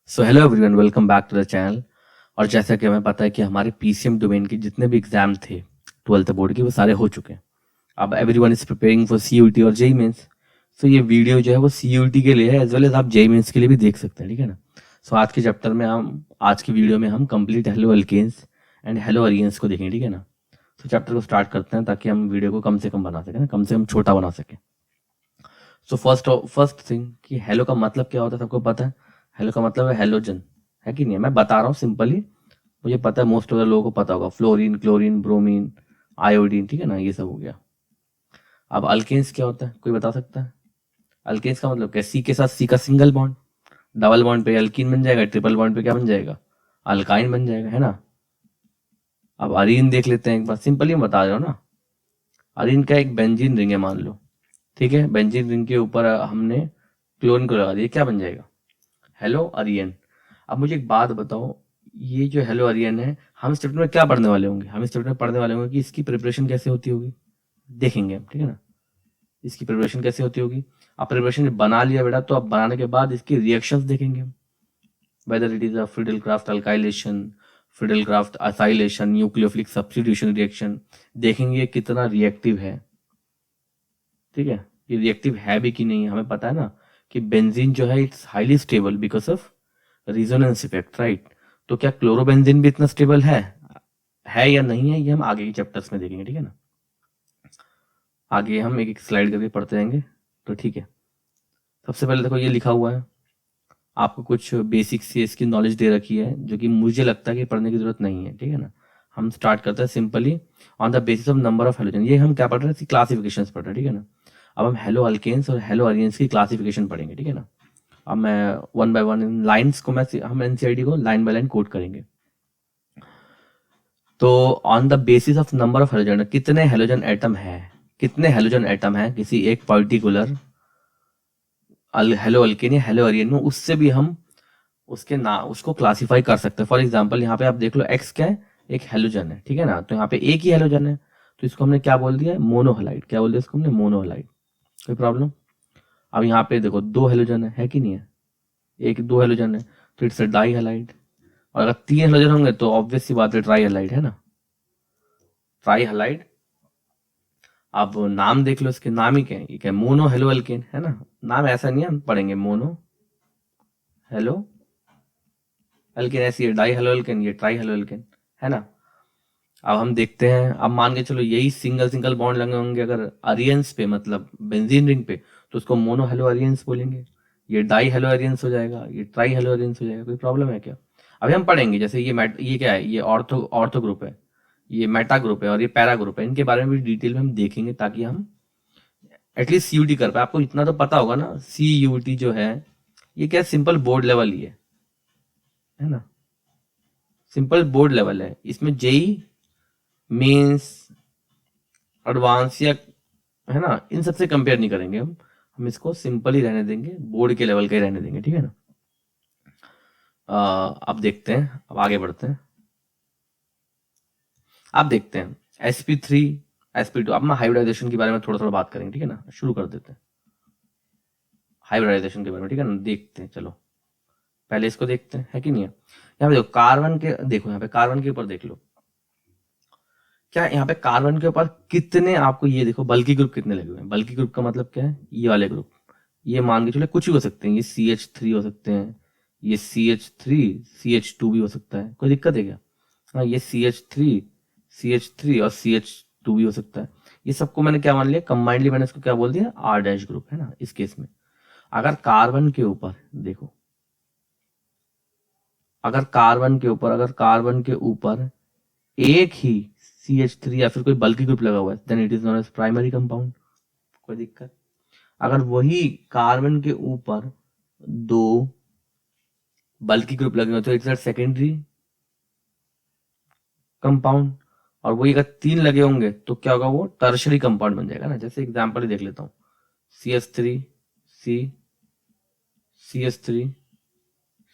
So hello everyone, welcome back to the channel. और जैसा कि हमें पता है कि हमारे पीसीएम डोमेन के जितने भी एग्जाम थे 12th बोर्ड के, वो सारे हो चुके हैं। अब everyone is preparing for CUT और जेई मेंस। सो ये वीडियो जो है वो सीयूटी के लिए है, एज वेल एज आप जेई मेंस के लिए भी देख सकते हैं, ठीक है ना। सो आज के चैप्टर में आज की वीडियो में हम complete halo alkanes and halo arenes को देखेंगे, ठीक है ना। तो चैप्टर को स्टार्ट करते हैं ताकि हम वीडियो को कम से कम बना सकें ना, कम से कम छोटा बना सकें। सो फर्स्ट थिंग कि हेलो का मतलब क्या होता है, सबको पता है। हेलो का मतलब है हेलोजन, है कि नहीं है। मैं बता रहा हूँ सिंपली, मुझे पता है मोस्ट ऑफ द लोगों को पता होगा। फ्लोरीन, क्लोरीन, ब्रोमीन, आयोडीन, ठीक है ना, ये सब हो गया। अब अल्केन्स क्या होता है, कोई बता सकता है? अल्केन्स का मतलब क्या? सी के साथ सी का सिंगल बॉन्ड, डबल बॉन्ड पे अल्कीन बन जाएगा, ट्रिपल बॉन्ड पे क्या बन जाएगा? अल्काइन बन जाएगा, है ना। अब अरीन देख लेते हैं एक बार, सिंपली बता रहा हूँ ना। अरीन का एक बेंजीन रिंग है मान लो, ठीक है। बेंजीन रिंग के ऊपर हमने क्लोरीन को लगा दिया, क्या बन जाएगा? हेलो अरियन। अब मुझे एक बात बताओ, ये जो हेलो अरियन है, हम इस चैप्टर में क्या पढ़ने वाले होंगे? हम इस चैप्टर में पढ़ने वाले होंगे कि इसकी प्रिपरेशन कैसे होती होगी, देखेंगे हम, ठीक है ना। इसकी प्रिपरेशन कैसे होती होगी। आप प्रिपरेशन बना लिया बेटा, तो अब बनाने के बाद इसकी रिएक्शंस देखेंगे हम। Whether it is a Friedel-craft alkylation, Friedel-craft acylation, nucleophilic substitution reaction, देखेंगे कितना रिएक्टिव है, ठीक है। ये रिएक्टिव है भी कि नहीं है। हमें पता है ना कि बेंजीन जो है it's highly stable because of resonance effect, right. तो क्या क्लोरोबेंजीन भी इतना स्टेबल है या नहीं है, ये हम आगे के चैप्टर्स में देखेंगे, ठीक है ना। आगे हम एक एक स्लाइड करके पढ़ते जाएंगे, तो ठीक है। सबसे पहले देखो, ये लिखा हुआ है, आपको कुछ बेसिक सी इसकी नॉलेज दे रखी है, जो कि मुझे लगता है कि पढ़ने की जरूरत नहीं है, ठीक है ना। हम स्टार्ट करते हैं simply. On the basis of number of halogen, ये हम क्या पढ़ रहे हैं? क्लासिफिकेशन पढ़ रहे हैं, ठीक है ना। अब हम हेलो अल्केन्स और हेलो अरियंस की क्लासिफिकेशन पढ़ेंगे, ठीक है ना। अब मैं one by one in lines को हम एनसीईआरटी को लाइन बाय लाइन कोट करेंगे। तो on the basis of number of halogen, कितने हेलोजन एटम है, कितने हेलोजन एटम है किसी एक पर्टिकुलर हेलो अल्केन या हेलो अरियन में, उससे भी हम उसके ना उसको क्लासिफाई कर सकते हैं। फॉर एग्जांपल यहाँ पे आप देख लो, एक्स क्या है? एक हेलोजन है, ठीक है ना। तो यहाँ पे एक ही हेलोजन है, तो इसको हमने क्या बोल दिया? मोनोहलाइड। क्या बोल दिया इसको हमने? मोनोहलाइड। कोई प्रॉब्लम? अब यहाँ पे देखो, दो हेलोजन है कि नहीं है? एक दो हेलोजन है, तो इट्स अ डाई हेलाइड। और अगर तीन हेलोजन होंगे तो ऑब्वियस सी बात है, ट्राई हेलाइड, है ना। Try halide. अब नाम देख लो, इसके नाम ही क्या है? ये क्या? मोनो हेलो अल्केन, है ना। नाम ऐसा नहीं है, हम पढ़ेंगे मोनो हेलो अल्केन, ऐसी है डाई हेलो अल्केन, ये ट्राई हेलो अल्केन, है ना। अब हम देखते हैं, अब मान के चलो यही सिंगल सिंगल बॉन्ड लगे होंगे अगर अरियंस पे, मतलब बेंजीन रिंग पे, तो उसको मोनो हेलो अरियंस बोलेंगे। ये डाई हेलो अरियंस हो जाएगा, ये ट्राई हेलो अरियंस हो जाएगा। कोई प्रॉब्लम है क्या? अभी हम पढ़ेंगे, जैसे ये क्या है? ये ऑर्थो ऑर्थो ग्रुप है, ये मेटा ग्रुप है और ये पैरा ग्रुप है। इनके बारे में भी डिटेल में हम देखेंगे, ताकि हम एटलीस्ट सीयूटी कर पाए। आपको इतना तो पता होगा ना, सीयूटी जो है ये क्या, सिंपल बोर्ड लेवल ही है ना। सिंपल बोर्ड लेवल है, इसमें जेई मेंस, एडवांस या, है ना, इन सबसे कंपेयर नहीं करेंगे हम इसको सिंपल ही रहने देंगे, बोर्ड के लेवल का ही रहने देंगे, ठीक है ना। अब देखते हैं, अब आगे बढ़ते हैं। अब देखते हैं sp3 sp2। अब हम हाइब्रिडाइजेशन के बारे में थोड़ा थोड़ा बात करेंगे, ठीक है ना। शुरू कर देते हैं हाइब्रिडाइजेशन के बारे में, ठीक है ना। देखते हैं, चलो पहले इसको देखते हैं, है कि नहीं है। यहाँ पे देखो कार्बन के, देखो यहाँ पे कार्बन के ऊपर देख लो, क्या यहाँ पे कार्बन के ऊपर कितने, आपको ये देखो बल्कि ग्रुप कितने लगे हुए हैं। बल्कि ग्रुप का मतलब क्या है? ये वाले ग्रुप, ये मान के चलो कुछ भी हो सकते हैं। ये CH3 हो सकते हैं, ये CH3 CH2 भी हो सकता है। कोई दिक्कत है क्या? हाँ, ये CH3 और CH2 भी हो सकता है। ये सबको मैंने क्या मान लिया? कंबाइंडली मैंने इसको क्या बोल दिया? R डैश ग्रुप, है ना। इस केस में अगर कार्बन के ऊपर देखो, अगर कार्बन के ऊपर एक ही CH3 या फिर कोई बल्कि ग्रुप लगा हुआ है, then it is known as primary compound. कोई दिक्कत? अगर वही कार्बन के ऊपर दो बल्कि ग्रुप लगे हुए तो इट्स सेकेंडरी कंपाउंड। और वही अगर तीन लगे होंगे तो क्या होगा? वो टर्शरी कंपाउंड बन जाएगा ना। जैसे एग्जांपल ही देख लेता हूँ, CH3 सी CH3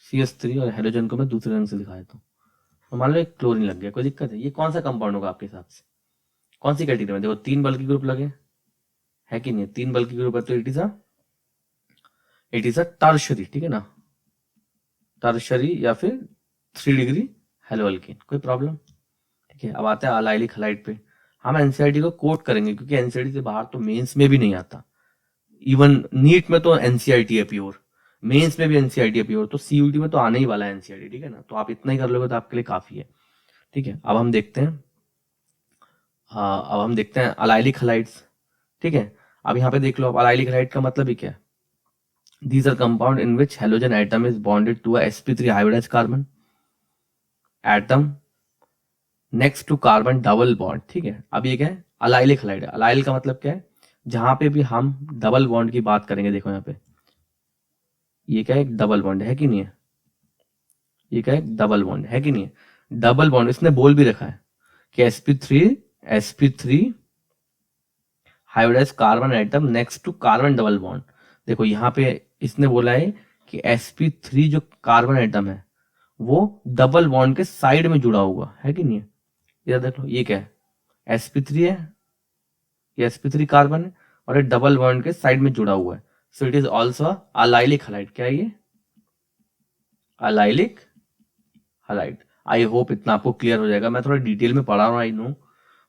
CH3, और हेलोजन को मैं दूसरे रंग से दिखा देता हूँ। तो मान लो एक क्लोरीन लग गया, कोई दिक्कत है? ये कौन सा कंपाउंड होगा आपके हिसाब से? कौन सी कैटेगरी में? देखो तीन बल्कि ग्रुप लगे, है कि नहीं? तीन बल्कि ग्रुप है तो इट इज अ टर्शरी, ठीक है ना। टर्शरी या फिर 3 डिग्री हेलो अल्कीन, कोई प्रॉब्लम? ठीक है, अब आते हैं अलाइलिक हलाइड पे। हम एनसीईआरटी को कोट करेंगे क्योंकि एनसीईआरटी से बाहर तो मेंस में भी नहीं आता, इवन नीट में तो एनसीईआरटी है प्योर, मेंस में भी एनसीईआरटी है प्योर, तो सीयूटी में तो आने ही वाला है एनसीईआरटी, ठीक है ना? तो आप इतना ही कर लोगे तो आपके लिए काफी है। ठीक है, अब हम देखते हैं, हाँ अब हम देखते हैं अलाइलिक हलाइड्स। ठीक है, अब यहाँ पे देख लो, अब अलाइलिक हलाइड का मतलब ही क्या है? These are compound in which halogen atom is bonded to a sp3 hybridized carbon atom next to carbon double bond। ठीक है, अब ये क्या है? अलाइलिक हलाइड है। अलाइल का मतलब क्या है? जहां पे भी हम डबल बॉन्ड की बात करेंगे, देखो यहाँ पे ये क्या है? एक डबल बॉन्ड है कि नहीं है? ये क्या है? डबल बॉन्ड है कि नहीं है? डबल बॉन्ड इसने बोल भी रखा है कि sp3 hybridised carbon atom next to carbon double bond. देखो यहाँ पे इसने बोला है कि sp3 जो कार्बन एटम है वो डबल बॉन्ड के साइड में जुड़ा हुआ है कि नहीं है? इधर देख लो, ये क्या है? sp3 है, ये sp3 कार्बन है और ये डबल बॉन्ड के साइड में जुड़ा हुआ है, so it is also allylic halide. क्या है ये? Allylic halide. आई होप इतना आपको क्लियर हो जाएगा। मैं थोड़ा डिटेल में पढ़ा रहा हूँ, आई नो,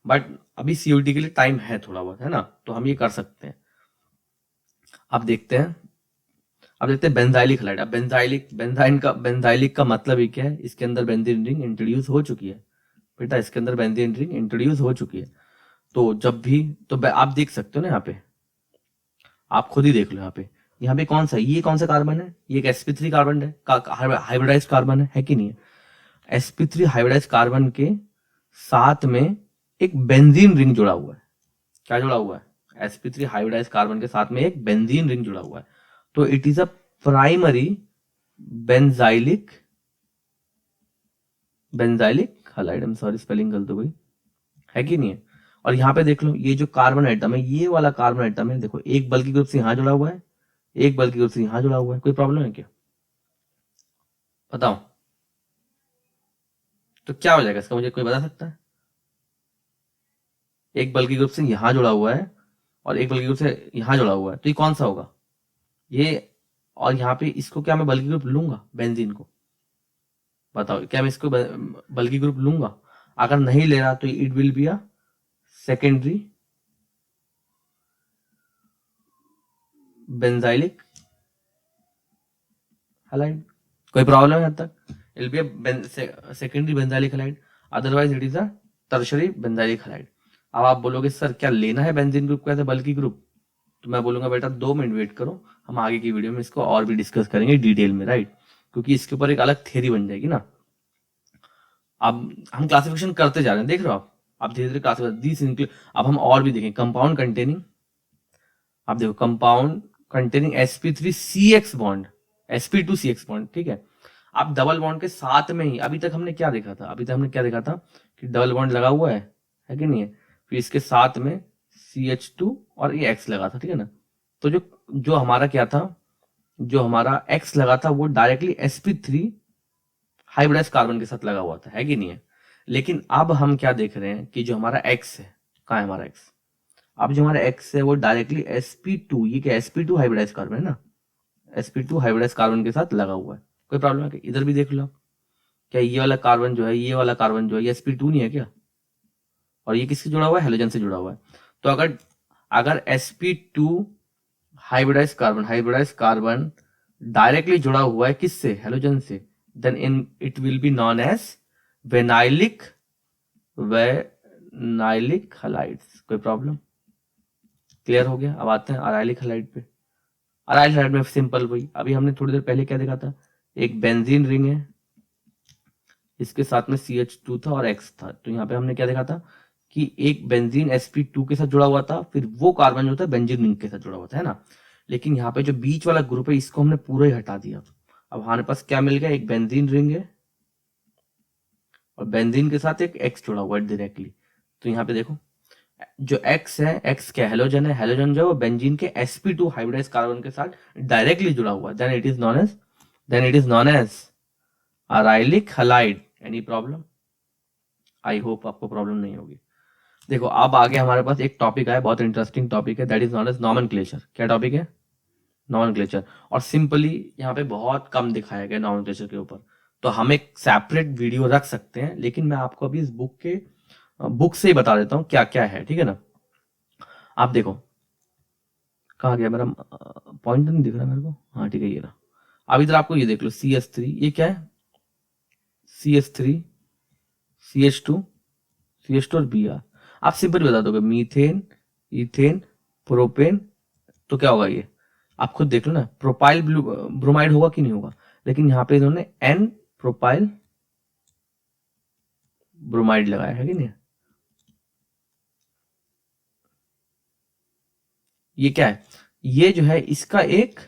बट अभी सीयूटी के लिए टाइम है थोड़ा बहुत, है ना, तो हम ये कर सकते हैं। अब देखते हैं, बेंजाइलिक हलाइड। अब बेंजाइलिक का मतलब ही क्या है? इसके अंदर बेंजीन रिंग इंट्रोड्यूस हो चुकी है बेटा, इसके अंदर बेंजीन रिंग इंट्रोड्यूस हो चुकी है। तो जब भी तो आप देख सकते हो ना, यहाँ पे आप खुद ही देख लो, यहाँ पे कौन सा, ये कौन सा कार्बन है? ये एक sp3 कार्बन है, हाइब्रिडाइज्ड कार्बन है कि नहीं है? sp3 हाइब्रिडाइज्ड कार्बन के साथ में एक बेंजीन रिंग जुड़ा हुआ है। क्या जुड़ा हुआ है? sp3 हाइब्रिडाइज्ड कार्बन के साथ में एक बेंजीन रिंग जुड़ा हुआ है। तो it is a primary benzylic halide. I am sorry, spelling गलत हो गई, है कि नहीं है? और यहाँ पे देख लो, ये जो कार्बन एटम है, ये वाला कार्बन एटम है, देखो एक बल्कि ग्रुप से यहाँ जुड़ा हुआ है, एक बल्कि ग्रुप से यहाँ जुड़ा हुआ है। कोई प्रॉब्लम है क्या? बताओ तो क्या हो जाएगा इसका, मुझे कोई बता सकता है? एक बल्कि ग्रुप से यहाँ जुड़ा हुआ है और एक बल्कि ग्रुप से यहाँ जुड़ा हुआ है, तो ये कौन सा होगा? ये, और यहाँ पे इसको क्या मैं बल्कि ग्रुप लूंगा बेंजीन को? बताओ, क्या मैं इसको बल्कि ग्रुप लूंगा? अगर नहीं ले रहा तो it will be a secondary benzylic halide. कोई प्रॉब्लम है? तक it be a secondary benzylic halide, otherwise it is a tertiary benzylic halide. अब आप बोलोगे सर क्या लेना है बेंजीन ग्रुप का बल्कि ग्रुप? तो मैं बोलूंगा बेटा 2 मिनट वेट करो, हम आगे की वीडियो में इसको और भी डिस्कस करेंगे डिटेल में, राइट? क्योंकि इसके ऊपर एक अलग थ्योरी बन जाएगी ना। अब हम क्लासिफिकेशन करते जा रहे हैं, देख रहे हो आप धीरे धीरे क्लासिफिकेशन। अब हम और भी देखें, कंपाउंड कंटेनिंग, आप देखो compound containing sp3 CX bond, sp2 CX bond, ठीक है? आप डबल बॉन्ड के साथ में ही, अभी तक हमने क्या देखा था? कि डबल बॉन्ड लगा हुआ है कि नहीं है? फिर इसके साथ में CH2 और ये X लगा था, ठीक है ना? तो जो जो हमारा क्या था, जो हमारा X लगा था वो डायरेक्टली sp3 हाइब्रिडाइज्ड कार्बन के साथ लगा हुआ था, है कि नहीं है? लेकिन अब हम क्या देख रहे हैं कि जो हमारा X है, कहाँ है हमारा X? अब जो हमारा X है वो डायरेक्टली sp2, ये क्या sp2 हाइब्रिडाइज्ड कार्बन है ना, sp2 हाइब्रिडाइज्ड कार्बन के साथ लगा हुआ है। कोई प्रॉब्लम है? इधर भी देख लो, क्या ये वाला कार्बन जो है, ये sp2 नहीं है क्या? और ये किससे जुड़ा हुआ है? हेलोजन से जुड़ा हुआ है। तो अगर अगर sp2 हाइब्रिडाइज्ड कार्बन डायरेक्टली जुड़ा हुआ है किससे? हेलोजन से, then in it will be known as vinylic halides. कोई प्रॉब्लम? क्लियर हो गया? अब आते हैं अराइलिक हलाइड पे। अराइलिक हलाइड में सिंपल वही, अभी हमने थोड़ी देर पहले क्या देखा था? एक बेंजीन रिंग है, इसके साथ में CH2 था और X था। तो यहाँ पे हमने क्या देखा था कि एक बेंजीन sp2 के साथ जुड़ा हुआ था, फिर वो कार्बन जो था बेंजीन रिंग के साथ जुड़ा हुआ था, है ना? लेकिन यहाँ पे जो बीच वाला ग्रुप है इसको हमने पूरा ही हटा दिया। अब हमारे पास क्या मिल गया? एक बेंजीन रिंग है और बेंजीन के साथ एक X जुड़ा हुआ है डायरेक्टली। तो यहाँ पे देखो, जो X है, X क्या हेलोजन है? हेलोजन जो है वो बेंजीन के sp2 हाइब्रिडाइज्ड कार्बन के साथ डायरेक्टली जुड़ा हुआ है। Then it is known as arylic halide. Any problem? I hope आपको प्रॉब्लम नहीं होगी। देखो अब आगे हमारे पास एक टॉपिक है, बहुत इंटरेस्टिंग टॉपिक है, that is known as nomenclature. क्या टॉपिक है? नॉमेनक्लेचर। और सिंपली यहाँ पे बहुत कम दिखाया गया नॉमेनक्लेचर के ऊपर, तो हम एक सेपरेट वीडियो रख सकते हैं, लेकिन मैं आपको अभी इस बुक से ही बता देता हूँ क्या क्या है, ठीक है ना। आप देखो, कहाँ गया मेरा पॉइंट, नहीं दिख रहा मेरे को, हाँ ठीक है ये रहा। अब इधर आपको ये देख लो, CH3, ये क्या है, CH3, CH2, CH2 और Br। आप सिंपल बता दोगे मीथेन, इथेन, प्रोपेन, तो क्या होगा ये, आप खुद देख लो ना, प्रोपाइल ब्रोमाइड होगा कि नहीं होगा। लेकिन यहाँ पे इन्होंने एन प्रोपाइल ब्रोमाइड लगाया है कि नहीं। ये क्या है, ये जो है इसका एक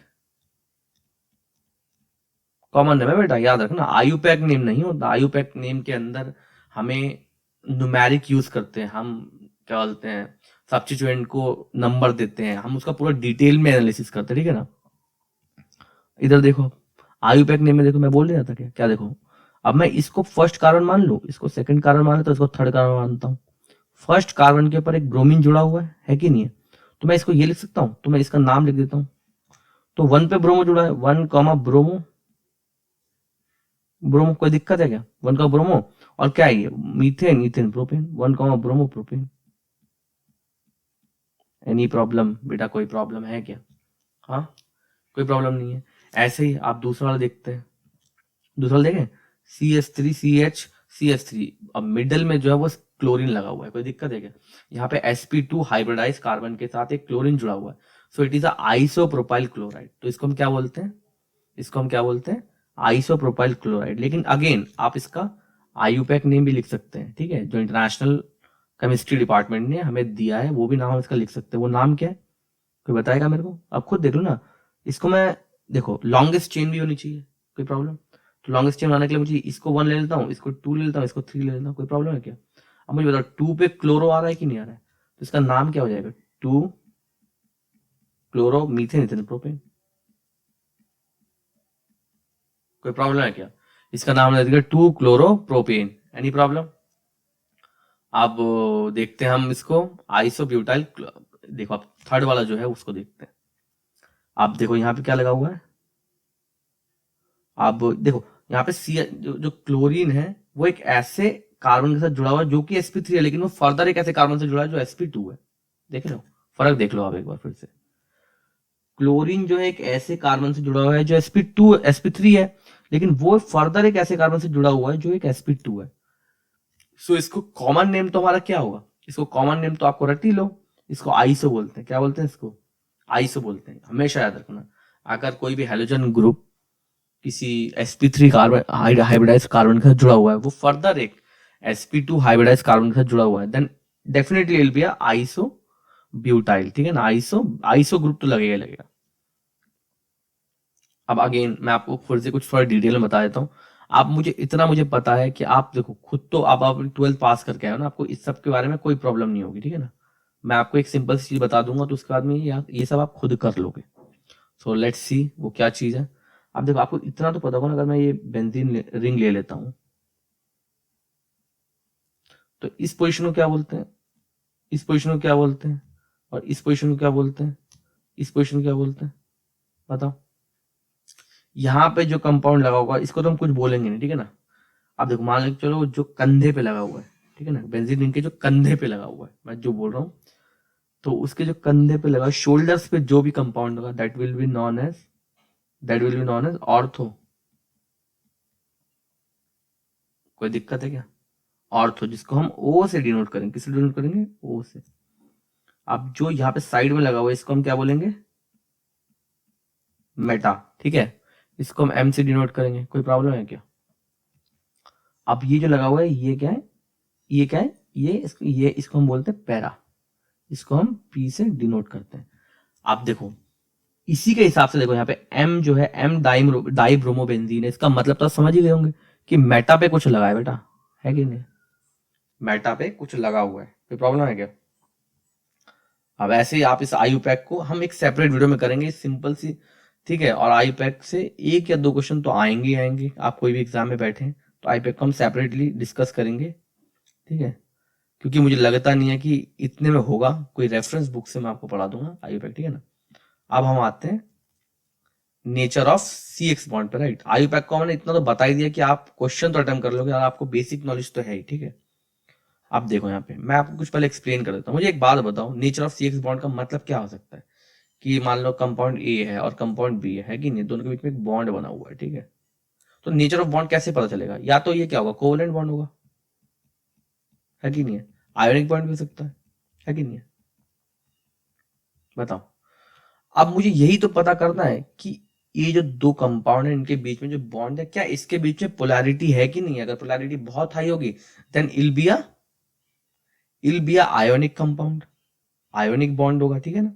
कॉमन नेम है बेटा, याद रखना। आयुपैक नेम नहीं होता, आयुपैक नेम के अंदर हमें न्यूमेरिक यूज करते हैं, हम क्या बोलते हैं, सब्स्टिट्यूएंट को नंबर देते हैं, हम उसका पूरा डिटेल में एनालिसिस करते हैं, ठीक है ना। इधर देखो, आयुपैक नेम में देखो, मैं बोल रहा था क्या क्या, देखो अब मैं इसको फर्स्ट कार्बन मान लूं, इसको सेकंड कार्बन मान लेता हूं, इसको थर्ड कार्बन मानता हूँ। फर्स्ट कार्बन के ऊपर एक ब्रोमीन जुड़ा हुआ है कि नहीं है, तो मैं इसको ये लिख सकता हूँ, तो मैं इसका नाम लिख देता हूँ। तो 1 पे ब्रोमो जुड़ा है, 1 कॉमा ब्रोमो, ब्रोमो कोई दिक्कत है क्या, 1 का ब्रोमो। और क्या है ये, methane, ethane, propane, 1 comma bromo propane. Any problem बेटा, कोई प्रॉब्लम है क्या, हाँ कोई प्रॉब्लम नहीं है। ऐसे ही आप दूसरा वाला देखते हैं, दूसरा वाला देखें, CH3, अब मिडल में जो है वो क्लोरीन लगा हुआ है, कोई दिक्कत है क्या। यहाँ पे sp2 हाइब्रिडाइज कार्बन के साथ एक क्लोरीन जुड़ा हुआ है, so it is isopropyl chloride. तो इसको हम क्या बोलते हैं, इसको हम क्या बोलते हैं, आइसोप्रोपाइल क्लोराइड। लेकिन अगेन आप इसका आयुपैक नेम भी लिख सकते हैं, ठीक है, जो इंटरनेशनल केमिस्ट्री डिपार्टमेंट ने हमें दिया है, वो भी नाम हम इसका लिख सकते हैं। वो नाम क्या है, कोई बताएगा मेरे को, आप खुद देख लो ना। इसको मैं, देखो लॉन्गेस्ट चेन भी होनी चाहिए, कोई प्रॉब्लम, तो लॉन्गेस्ट चेन बनाने के लिए मुझे इसको 1 ले लेता हूँ, इसको 2 ले लेता हूँ, इसको 3 ले लेता हूँ, कोई प्रॉब्लम है क्या। अब मुझे बताओ 2 पे क्लोरो आ रहा है कि नहीं आ रहा है, तो इसका नाम क्या हो जाएगा, 2 क्लोरो मीथेन इथेन प्रोपेन। कोई प्रॉब्लम है क्या, इसका नाम ले देंगे 2 क्लोरो प्रोपेन। Any problem. अब देखते हैं हम इसको, आइसोब्यूटाइल, देखो आप थर्ड वाला जो है उसको देखते हैं। आप देखो यहाँ पे क्या लगा हुआ है, आप देखो यहाँ पे सी, जो क्लोरीन है वो एक ऐसे कार्बन के साथ जुड़ा हुआ है जो कि sp3 है, लेकिन वो फर्दर एक ऐसे कार्बन से जुड़ा है जो sp2 है। देख लो फर्क, देख लो आप एक बार फिर से। क्लोरीन जो है एक ऐसे कार्बन से जुड़ा हुआ है जो sp3 है, लेकिन वो फर्दर एक ऐसे कार्बन से जुड़ा हुआ है जो एक sp2 है। सो इसको कॉमन नेम तो हमारा क्या होगा, इसको कॉमन नेम तो आपको रट ही लो, इसको आइसो बोलते हैं। क्या बोलते हैं इसको, आइसो बोलते हैं, हमेशा याद रखना। अगर कोई भी हेलोजन ग्रुप किसी sp3 कार्बन हाइब्रिडाइज कार्बन के साथ जुड़ा हुआ है, वो फर्दर एक sp2 हाइब्रिडाइज कार्बन के साथ जुड़ा हुआ है, then definitely will be isobutyl, ठीक है ना। आइसो आइसो ग्रुप तो लगेगा ही लगेगा। अब अगेन मैं आपको फिर से कुछ थोड़ा डिटेल में बता देता हूँ। आप मुझे इतना मुझे पता है कि आप देखो खुद तो आप 12th पास करके आए हो ना, आपको इस सब के बारे में कोई प्रॉब्लम नहीं होगी, ठीक है ना। मैं आपको एक सिंपल सी चीज बता दूंगा, तो उसके बाद में ये सब आप खुद कर लोगे। सो लेट्स सी वो क्या चीज है। अब देखो आपको इतना तो पता होगा ना, अगर मैं ये बेंजीन रिंग ले लेता हूँ, तो इस पोजीशन को क्या बोलते हैं, इस पोजीशन को क्या बोलते हैं, और इस पोजीशन को क्या बोलते हैं, इस पोजीशन को क्या बोलते हैं, बताओ। यहाँ पे जो कंपाउंड लगा होगा इसको तो हम कुछ बोलेंगे नहीं, ठीक है ना। आप देखो मान लो चलो जो कंधे पे लगा हुआ है, ठीक है ना, बेंजीन रिंग के जो कंधे पे लगा हुआ है, मैं जो बोल रहा हूँ, तो उसके जो कंधे पे लगा, शोल्डर्स पे जो भी कंपाउंड होगा, that will be known as ortho. कोई दिक्कत है क्या, ऑर्थो, जिसको हम ओ से डिनोट करेंगे, किससे डिनोट करेंगे, ओ से। अब जो यहाँ पे साइड में लगा हुआ है इसको हम क्या बोलेंगे, मेटा, ठीक है, इसको हम एम से डिनोट करेंगे। कोई प्रॉब्लम है क्या। अब ये जो लगा हुआ है ये क्या है, ये क्या है, ये इसको हम बोलते हैं पैरा, इसको हम पी से डिनोट करते हैं। आप देखो इसी के हिसाब से देखो यहाँ पे एम जो है, एम डाइब्रोमोबेंजीन है, इसका मतलब तो समझ ही गए होंगे कि मेटा पे कुछ लगा है बेटा, है कि नहीं, मेटा पे कुछ लगा हुआ है। कोई प्रॉब्लम है क्या। अब ऐसे ही आप इस आयुपैक को हम एक सेपरेट वीडियो में करेंगे, सिंपल सी, ठीक है। और आयुपैक से 1 या 2 क्वेश्चन तो आएंगे ही आएंगे, आप कोई भी एग्जाम में बैठे हैं तो आयुपैक को हम सेपरेटली डिस्कस करेंगे, ठीक है। क्योंकि मुझे लगता नहीं है कि इतने में होगा, कोई रेफरेंस बुक से मैं आपको पढ़ा दूंगा आयुपैक, ठीक है ना। अब हम आते हैं nature of C X bond पे, राइट। आयुपैक को मैंने इतना तो बता ही दिया कि आप क्वेश्चन तो अटेम्प्ट कर लोगे और आपको बेसिक नॉलेज तो है ही, ठीक है। आप देखो यहाँ पे मैं आपको कुछ पहले एक्सप्लेन कर देता हूँ। मुझे एक बात बताओ, nature of C X bond का मतलब क्या हो सकता है? कि मान लो कंपाउंड ए है और कंपाउंड बी है कि नहीं, दोनों के बीच में एक बॉन्ड बना हुआ है, ठीक है। तो नेचर ऑफ बॉन्ड कैसे पता चलेगा? या तो ये क्या होगा, कोवलेंट बॉन्ड होगा, है कि नहीं है। आयोनिक बॉन्ड भी हो सकता है कि नहीं है। बताओ। अब मुझे यही तो पता करना है कि ये जो दो कंपाउंड है इनके बीच में जो बॉन्ड है, क्या इसके बीच में पोलैरिटी है कि नहीं है। अगर पोलैरिटी बहुत हाई होगी then it'll be a ionic compound, ionic bond होगा, ठीक है ना।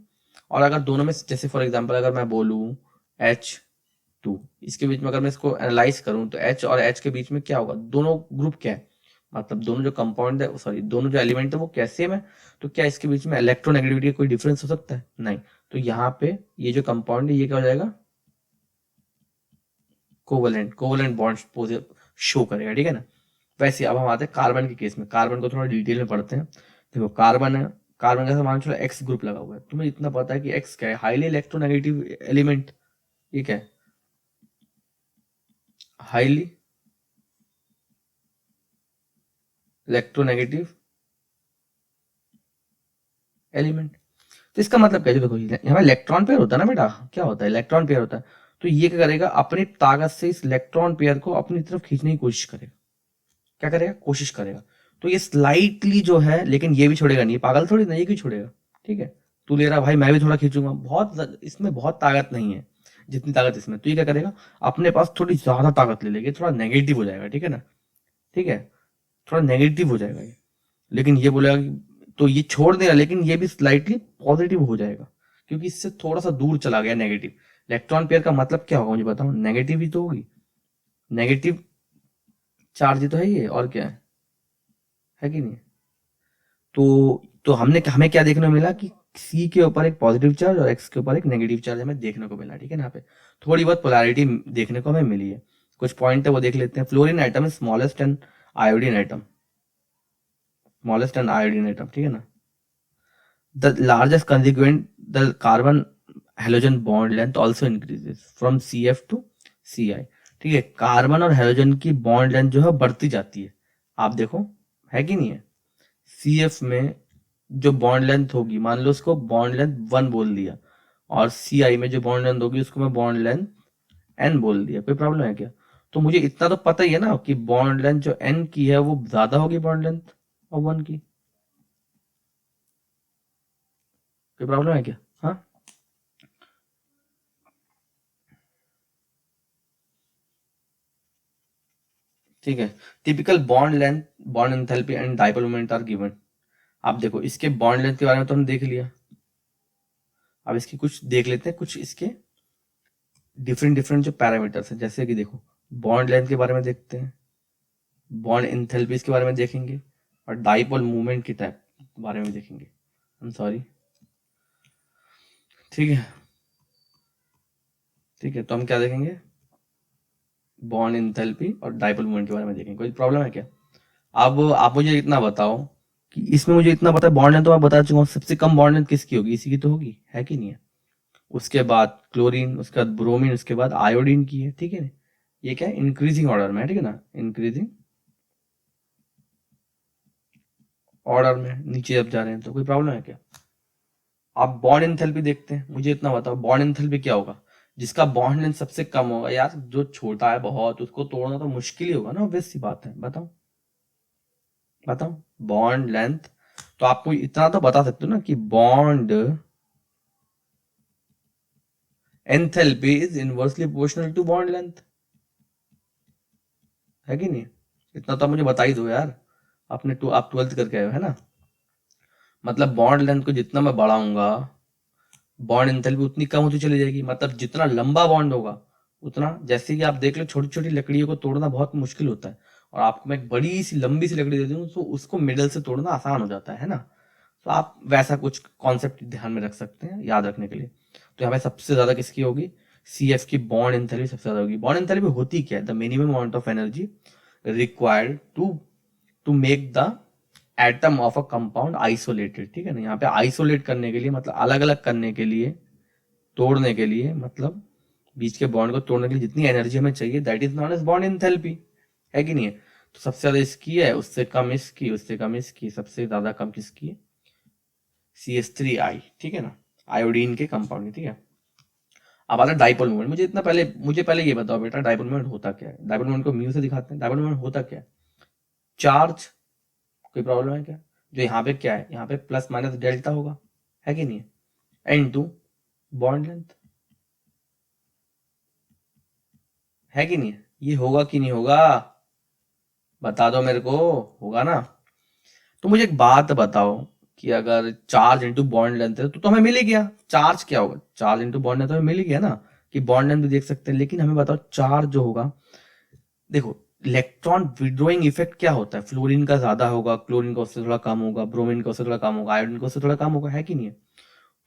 और अगर दोनों में जैसे फॉर एग्जांपल अगर मैं बोलूं H2, इसके बीच में अगर मैं इसको एनालाइज करूं तो H और H के बीच में क्या होगा, दोनों ग्रुप क्या है, मतलब दोनों जो कंपाउंड है, सॉरी दोनों जो एलिमेंट है वो क्या सेम है। तो क्या इसके बीच में इलेक्ट्रोनेगेटिविटी का कोई डिफरेंस हो सकता है? नहीं। तो यहाँ पे ये जो कंपाउंड है ये क्या हो जाएगा, कोवलेंट बॉन्ड शो करेगा, ठीक है ना। वैसे अब हम आते हैं कार्बन के केस में। कार्बन को थोड़ा डिटेल में पढ़ते हैं। देखो कार्बन है, कार्बन का मान चलो एक्स ग्रुप लगा हुआ है। तुम्हें इतना पता है कि एक्स क्या है, हाईली इलेक्ट्रोनेगेटिव एलिमेंट। ये क्या है, हाईली इलेक्ट्रोनेगेटिव एलिमेंट। तो इसका मतलब क्या है, देखो यहाँ इलेक्ट्रॉन पेयर होता है ना बेटा, क्या होता है, इलेक्ट्रॉन पेयर होता है। तो ये क्या करेगा, अपनी ताकत से इस इलेक्ट्रॉन पेयर को अपनी तरफ खींचने की कोशिश करेगा। क्या करेगा, कोशिश करेगा। तो ये स्लाइटली जो है, लेकिन ये भी छोड़ेगा नहीं, पागल थोड़ी ना, ये क्यों छोड़ेगा, ठीक है। तू ले रहा भाई, मैं भी थोड़ा खींचूंगा, इसमें बहुत ताकत नहीं है जितनी ताकत इसमें। तो ये क्या करेगा, अपने पास थोड़ी ज्यादा ताकत ले लेगी, थोड़ा नेगेटिव हो जाएगा, ठीक है ना, ठीक है। थोड़ा नेगेटिव हो जाएगा ये, लेकिन ये बोलेगा तो ये छोड़ देगा, लेकिन ये भी स्लाइटली पॉजिटिव हो जाएगा क्योंकि इससे थोड़ा सा दूर चला गया नेगेटिव। इलेक्ट्रॉन पेयर का मतलब क्या होगा मुझे बताओ, नेगेटिव ही तो होगी, नेगेटिव चार्ज ही तो है ये, और क्या है कि नहीं। तो हमें क्या देखने को मिला कि सी के ऊपर एक पॉजिटिव चार्ज और एक्स के ऊपर एक नेगेटिव चार्ज हमें देखने को मिला, ठीक है ना। यहाँ पे थोड़ी बहुत पोलैरिटी देखने को हमें मिली है। कुछ पॉइंट है वो देख लेते हैं। Fluorine atom is smallest and iodine atom, smallest and iodine atom, ठीक है ना। The largest consequent the carbon halogen bond length also increases from CF to CI, ठीक है। कार्बन और हेलोजन की बॉन्ड लेंथ जो है बढ़ती जाती है, आप देखो, है कि नहीं है। CF में जो बॉन्ड लेंथ होगी, मान लो उसको बॉन्ड लेंथ 1 बोल दिया, और CI में जो बॉन्ड लेंथ होगी उसको मैं बॉन्ड लेंथ N बोल दिया, कोई प्रॉब्लम है क्या? तो मुझे इतना तो पता ही है ना कि बॉन्ड लेंथ जो N की है वो ज्यादा होगी बॉन्ड लेंथ और 1 की, कोई प्रॉब्लम है क्या? हाँ, ठीक है। Typical bond length, bond enthalpy and dipole moment are given. आप देखो इसके बॉन्ड लेंथ के बारे में तो हम देख लिया, अब इसकी कुछ देख लेते हैं, कुछ इसके डिफरेंट डिफरेंट जो पैरामीटर्स हैं। जैसे कि देखो बॉन्ड लेंथ के बारे में देखते हैं, बॉन्ड एंथैल्पीज के बारे में देखेंगे, और डाइपोल मूवमेंट के टाइप के बारे में देखेंगे। आई एम सॉरी, ठीक है, ठीक है। तो हम क्या देखेंगे, बॉन्ड एंथैल्पी और डाइपोल मूवमेंट के बारे में देखेंगे। कोई प्रॉब्लम है क्या? अब आप मुझे इतना बताओ कि इसमें मुझे इतना पता है, बॉन्ड लेंथ तो मैं बता चुका हूँ, सबसे कम बॉन्ड लेंथ किसकी होगी, इसी की तो होगी, है कि नहीं है। उसके बाद क्लोरीन, उसके बाद ब्रोमीन, उसके बाद आयोडीन की है, ठीक है ना। ये क्या है, इंक्रीजिंग ऑर्डर में है, ठीक है ना, इंक्रीजिंग ऑर्डर में नीचे अब जा रहे हैं। तो कोई प्रॉब्लम है क्या? आप बॉन्ड एंथैल्पी देखते हैं, मुझे इतना बताओ बॉन्ड एंथैल्पी क्या होगा, जिसका बॉन्ड लेंथ सबसे कम होगा यार, जो छोटा है बहुत, उसको तोड़ना तो मुश्किल ही होगा ना, ऑब्वियस सी बात है। बताओ बताओ, बॉन्ड लेंथ। तो आपको इतना तो बता सकते हो ना कि bond enthalpy is inversely proportional to bond length, है कि नहीं। इतना तो आप मुझे बता ही दो यार, आप 12th करके आए हो, है ना। मतलब बॉन्ड लेंथ को जितना मैं बढ़ाऊंगा, बॉन्ड एंथैल्पी उतनी कम होती चली जाएगी। मतलब जितना लंबा बॉन्ड होगा उतना, जैसे कि आप देख लो छोटी छोटी लकड़ियों को तोड़ना बहुत मुश्किल होता है, और आपको मैं एक बड़ी सी लंबी सी लकड़ी दे दूं तो उसको मिडल से तोड़ना आसान हो जाता है ना। तो आप वैसा कुछ कॉन्सेप्ट ध्यान में रख सकते हैं याद रखने के लिए। तो यहाँ पे सबसे ज्यादा किसकी होगी, CF की बॉन्ड एंथैल्पी सबसे ज्यादा होगी। बॉन्ड एंथैल्पी होती क्या है, the minimum amount of energy required to make the atom of a compound isolated, ठीक है ना। यहाँ पे आइसोलेट करने के लिए मतलब अलग अलग करने के लिए, तोड़ने के लिए मतलब बीच के बॉन्ड को तोड़ने के लिए जितनी एनर्जी हमें चाहिए that is known as bond enthalpy, है कि नहीं है? तो सबसे ज्यादा इसकी है, उससे कम इसकी, उससे कम इसकी, सबसे ज्यादा कम किसकी है? CH3I, ठीक है ना, आयोडीन के कंपाउंड की, ठीक है। अब आता है डाइपोल मोमेंट। मुझे पहले ये बताओ बेटा, डाइपोल मोमेंट होता क्या है? डाइपोल मोमेंट को म्यू से दिखाते हैं। डाइपोल मोमेंट होता क्या है? चार्ज, कोई प्रॉब्लम है क्या? जो यहाँ पे क्या है, यहाँ पे प्लस माइनस डेल्टा होगा, है कि नहीं है? एंड टू बॉन्ड लेंथ, है कि नहीं है? ये होगा कि नहीं होगा? बता दो मेरे को, होगा ना? तो मुझे एक बात बताओ कि अगर चार्ज इंटू बॉन्ड लेंथ है तो हमें मिल ही गया। चार्ज क्या होगा? चार्ज इंटू बॉन्ड लेंथ तो हमें मिल ही गया ना, कि बॉन्ड लेंथ भी देख सकते हैं। लेकिन हमें बताओ चार्ज जो होगा, देखो इलेक्ट्रॉन विड्रॉइंग इफेक्ट क्या होता है? फ्लोरीन का ज्यादा होगा, क्लोरीन का उससे थोड़ा कम होगा, ब्रोमीन का उससे थोड़ा कम होगा, आयोडीन का उससे थोड़ा कम होगा, है कि नहीं है?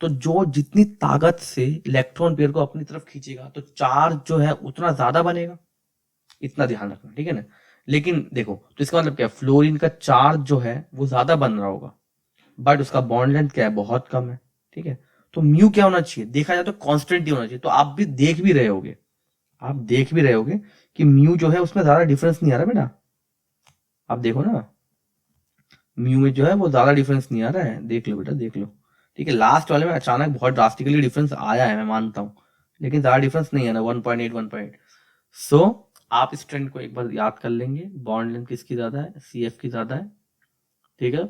तो जो जितनी ताकत से इलेक्ट्रॉन पेयर को अपनी तरफ खींचेगा तो चार्ज जो है उतना ज्यादा बनेगा, इतना ध्यान रखना, ठीक है ना? लेकिन देखो, तो इसका मतलब क्या है? फ्लोरीन का चार्ज जो है वो ज्यादा बन रहा होगा, बट उसका बॉन्ड लेंथ क्या है? बहुत कम है, ठीक है। तो म्यू क्या होना चाहिए? देखा जाए तो कांस्टेंट ही होना चाहिए। तो आप भी देख भी रहे होगे, आप देख भी रहे होगे कि म्यू जो है उसमें ज्यादा डिफरेंस नहीं आ रहा बेटा। आप देखो ना, म्यू में जो है वो ज्यादा डिफरेंस नहीं आ रहा है, देख लो बेटा, देख लो, ठीक है। लास्ट वाले में अचानक बहुत ड्रास्टिकली डिफरेंस आया है, मैं मानता हूँ, लेकिन ज्यादा डिफरेंस नहीं है ना, 1.8 1.8। सो आप इस ट्रेंड को एक बार याद कर लेंगे। बॉन्ड लेंथ किसकी ज्यादा है? CF की ज्यादा है, ठीक है।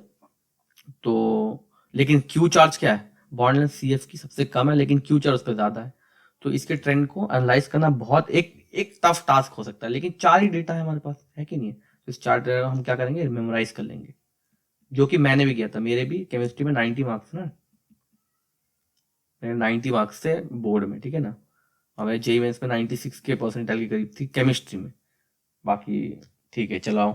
तो लेकिन क्यू चार्ज क्या है? बॉन्ड लेंथ CF की सबसे कम है, लेकिन क्यू चार्ज उस पर ज्यादा है। तो इसके ट्रेंड को एनालाइज करना बहुत एक एक टफ टास्क हो सकता है, लेकिन 4 ही डेटा है हमारे पास, है कि नहीं है? तो इस 4 डेटा को हम क्या करेंगे? मेमोराइज कर लेंगे, जो कि मैंने भी किया था। मेरे भी केमिस्ट्री में 90 मार्क्स ना, मेरे 90 मार्क्स थे बोर्ड में, ठीक है ना। और मेरे जेई मेंस में 96 के परसेंटाइल के करीब थी केमिस्ट्री में। बाकी ठीक है, चलाओ।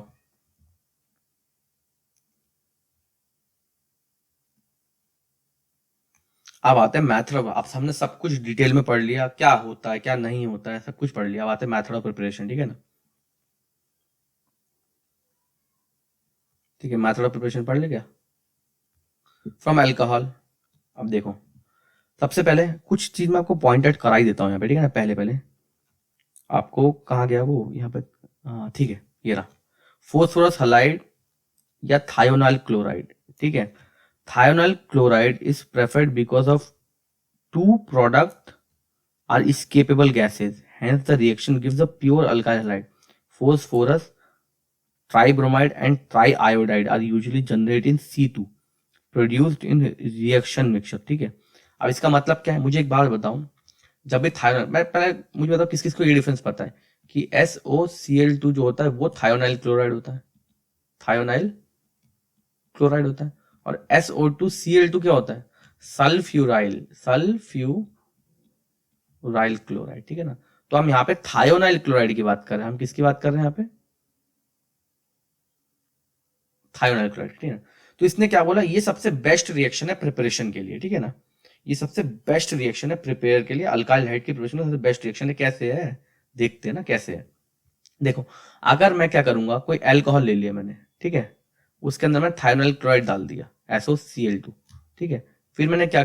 अब आते हैं मैथड। अब हमने सब कुछ डिटेल में पढ़ लिया, क्या होता है क्या नहीं होता है, सब कुछ पढ़ लिया। अब आते हैं मैथड ऑफ प्रिपरेशन, ठीक है ना। ठीक है, मैथड ऑफ प्रिपरेशन पढ़ ले क्या? From alcohol. अब देखो, सबसे पहले कुछ चीज मैं आपको पॉइंट आउट करा ही देता हूँ यहाँ पे, ठीक है ना। पहले पहले आपको कहाँ गया वो, यहाँ पे, हाँ ठीक है, ये रहा। फोस्फोरस हलाइड या थायोनाइल क्लोराइड, ठीक है। Thionyl chloride is preferred because of two product are escapable gases, hence the reaction gives a pure alkyl halide. Phosphorus, tribromide and triiodide are usually generated in C2 produced in reaction mixture, ठीक है। अब इसका मतलब क्या है? मुझे एक बात बताऊं, जब भी थायोनाइल, मैं पहले मुझे बताओ किस किस को ये डिफरेंस पता है कि SOCl2 जो होता है वो थायोनाइल क्लोराइड होता है, थायोनाइल क्लोराइड होता है। और SO2Cl2 क्या होता है? सल्फ्यूराइल, सल्फ्यूराइल क्लोराइड, ठीक है ना। तो हम यहाँ पे थायोनाइल क्लोराइड की बात कर रहे हैं। हम किसकी बात कर रहे हैं यहाँ पे? थायोनाइल क्लोराइड, ठीक है ना। तो इसने क्या बोला? ये सबसे बेस्ट रिएक्शन है प्रिपरेशन के लिए, ठीक है ना। ये सबसे बेस्ट रिएक्शन है प्रिपेयर के लिए, अल्काइल हाइड की प्रिपरेशन में सबसे बेस्ट रिएक्शन है। कैसे है? देखते हैं ना कैसे है। देखो, अगर मैं क्या करूंगा, कोई अल्कोहल ले लिया मैंने, ठीक है, उसके अंदर मैं थायोनाइल क्लोराइड डाल दिया, SOCl2, ठीक है। फिर मैंने क्या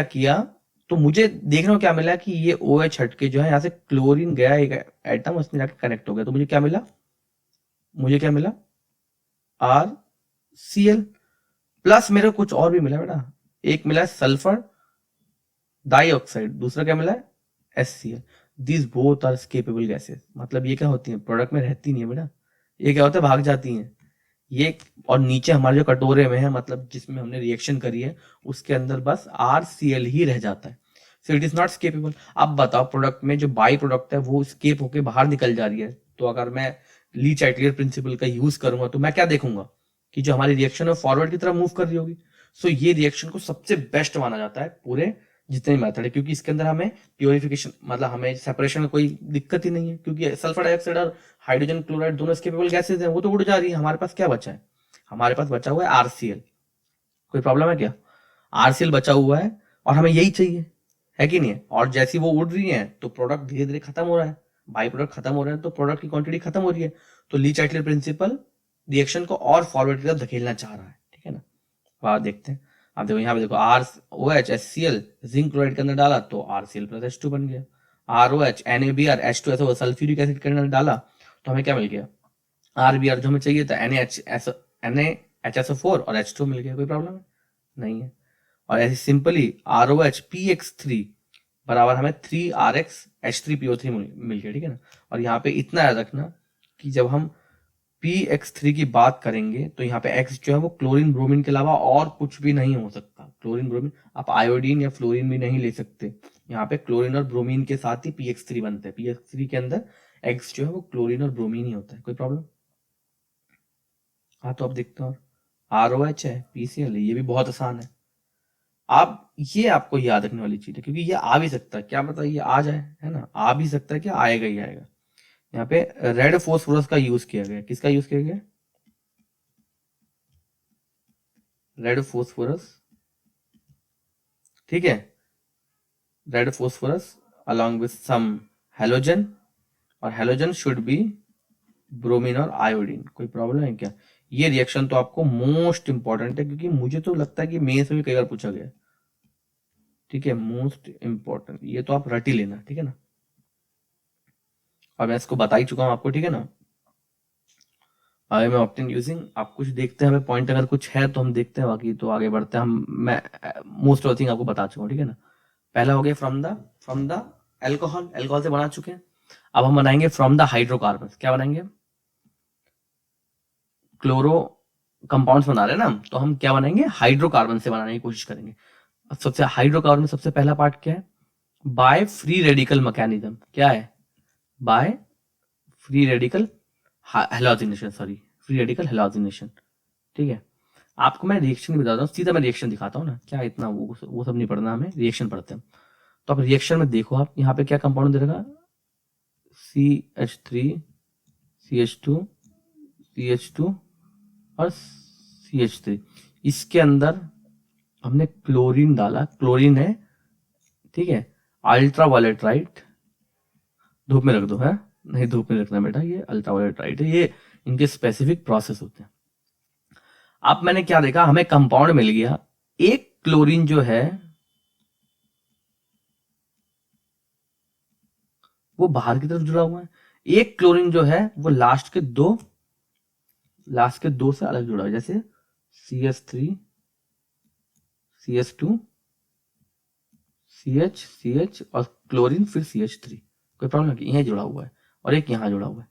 किया, तो मुझे देखने को क्या मिला कि ये OH हटके जो है यहाँ से क्लोरीन गया एक एटम, उसमें जाके कनेक्ट हो गया। तो मुझे क्या मिला RCl प्लस मेरे को कुछ और भी मिला बेटा। एक मिला है सल्फर डाइऑक्साइड, दूसरा क्या मिला है? HCl। This both are escapable gases. मतलब ये क्या होती है? प्रोडक्ट में रहती नहीं है बेटा, ये क्या होता है? भाग जाती हैं ये। और नीचे हमारे जो कटोरे में है, मतलब जिसमें हमने रिएक्शन करी है, उसके अंदर बस RCl ही रह जाता है। So it is not skippable. अब बताओ, प्रोडक्ट में जो बाई प्रोडक्ट है वो स्केप होके बाहर निकल जा रही है, तो अगर मैं ली चाइटलियर प्रिंसिपल का यूज करूंगा तो मैं क्या देखूंगा कि जो हमारी रिएक्शन है फॉरवर्ड की तरफ मूव कर रही होगी। सो ये रिएक्शन को सबसे बेस्ट माना जाता है पूरे जितने मेथड है, क्योंकि इसके अंदर हमें प्योरिफिकेशन, मतलब हमें सेपरेशन में कोई दिक्कत ही नहीं है, क्योंकि सल्फर डाइऑक्साइड और हाइड्रोजन क्लोराइड दोनों स्केपेबल गैसेज हैं, वो तो उड़ जा रही है। हमारे पास क्या बचा है? हमारे पास बचा हुआ है RCl। कोई प्रॉब्लम है क्या? RCl बचा हुआ है और हमें यही चाहिए, है कि नहीं है? और जैसी वो उड़ रही है तो प्रोडक्ट धीरे धीरे खत्म हो रहा है, बाई प्रोडक्ट खत्म हो रहे हैं, तो प्रोडक्ट की क्वांटिटी खत्म हो रही है। तो ली चाइटलियर प्रिंसिपल रिएक्शन को और फॉरवर्ड की तरफ धकेलना चाह रहा है, ठीक है ना। अब आप देखते हैं, आप देखो यहाँ पे देखो, OH HCl जिंक क्लोराइड के अंदर डाला तो RCl प्लस H2 बन गया। ROH NaBr H2SO sulphuric acid के अंदर डाला तो हमें क्या मिल गया, RBr जो हमें चाहिए था NaHSO4 और H2 मिल गया। कोई प्रॉब्लम है? नहीं है। और ऐसे सिंपली ROH PX3 बराबर हमें 3RX H3PO3 मिल गया, ठीक है ना। और यहाँ पे इतना याद रखना कि जब हम PX3 की बात करेंगे तो यहाँ पे X जो है वो क्लोरीन ब्रोमीन के अलावा और कुछ भी नहीं हो सकता। क्लोरीन ब्रोमीन, आप आयोडीन या फ्लोरीन भी नहीं ले सकते। यहाँ पे क्लोरीन और ब्रोमीन के साथ ही PX3 बनते हैं। PX3 के अंदर X जो है वो क्लोरीन और ब्रोमीन ही होता है। कोई प्रॉब्लम? हाँ, तो अब देखते हो ROH है, PCl है, ये भी बहुत आसान है। आप ये आपको याद रखने वाली चीज है, क्योंकि ये आ भी सकता है, क्या पता ये आ जाए, है ना। आ भी सकता है, क्या आएगा ही आएगा। यहाँ पे रेड फोस्फोरस का यूज किया गया। किसका यूज किया गया? रेड फोस्फोरस, ठीक है। Red phosphorus along with some halogen, और हेलोजन शुड बी ब्रोमीन और आयोडीन। कोई प्रॉब्लम है क्या? ये रिएक्शन तो आपको मोस्ट इंपॉर्टेंट है, क्योंकि मुझे तो लगता है कि मेंस में भी कई बार पूछा गया, ठीक है। मोस्ट इंपॉर्टेंट, ये तो आप रट ही लेना, ठीक है ना। और मैं इसको बता ही चुका हूं आपको, ठीक है ना। आई एम ऑप्टेन यूजिंग, आप कुछ देखते हैं हमें पॉइंट, अगर कुछ है तो हम देखते हैं, बाकी तो आगे बढ़ते हैं हम। मैं मोस्ट ऑफ थिंग आपको बता चुका हूँ, ठीक है ना। पहला हो गया फ्रॉम द एल्कोहल, एल्कोहल से बना चुके हैं। अब हम बनाएंगे फ्रॉम द हाइड्रोकार्बन। क्या बनाएंगे? क्लोरो कंपाउंड्स बना रहे हैं ना हम, तो हम क्या बनाएंगे? हाइड्रोकार्बन से बनाने की कोशिश करेंगे। अब सबसे हाइड्रोकार्बन में सबसे पहला पार्ट क्या है? By free radical mechanism. क्या है? By free radical halogenation, sorry, free radical halogenation, ठीक है। आपको मैं रिएक्शन भी बताता हूँ, सीधा मैं रिएक्शन दिखाता हूँ ना, क्या इतना वो सब नहीं पढ़ना, हमें रिएक्शन पढ़ते हैं। तो आप रिएक्शन में देखो, आप यहाँ पे क्या कंपाउंड दे रखा? CH3 CH2 CH2 और CH3। इसके अंदर हमने क्लोरीन डाला, क्लोरीन है, ठीक है। अल्ट्रा वायलेट राइट, धूप में रख दो, है नहीं, धूप में रखना बेटा, ये अल्ट्रा वायलेट राइट है, ये इनके स्पेसिफिक प्रोसेस होते हैं। अब मैंने क्या देखा, हमें कंपाउंड मिल गया। एक क्लोरीन जो है वो बाहर की तरफ जुड़ा हुआ है, एक क्लोरीन जो है वो लास्ट के दो से अलग जुड़ा है, जैसे CH3 CH2 CH और क्लोरीन फिर CH3। कोई प्रॉब्लम नहीं, यहीं जुड़ा हुआ है और एक यहाँ जुड़ा हुआ है।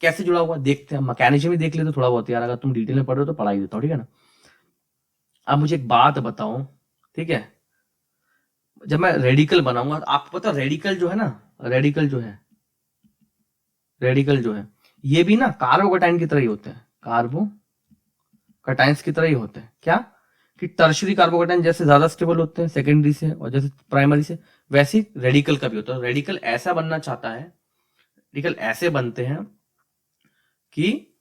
कैसे जुड़ा हुआ है देखते हैं, मैकेनिज्म ही देख ले तो थोड़ा बहुत यार, अगर तुम डिटेल में पढ़ रहे हो तो पढ़ा ही देता हूँ, ठीक है ना। अब मुझे एक बात बताओ, ठीक है, जब मैं रेडिकल बनाऊंगा, आपको पता रेडिकल जो है ना, रेडिकल जो है ये भी ना कार्बोकैटायन की तरह ही होते हैं, कार्बोकैटायंस की तरह ही होते हैं। क्या? कि टर्शरी कार्बोकैटायन जैसे ज्यादा स्टेबल होते हैं सेकेंडरी से, और जैसे प्राइमरी से, वैसे ही रेडिकल का भी होता है। रेडिकल ऐसा बनना चाहता है, रेडिकल ऐसे बनते हैं कि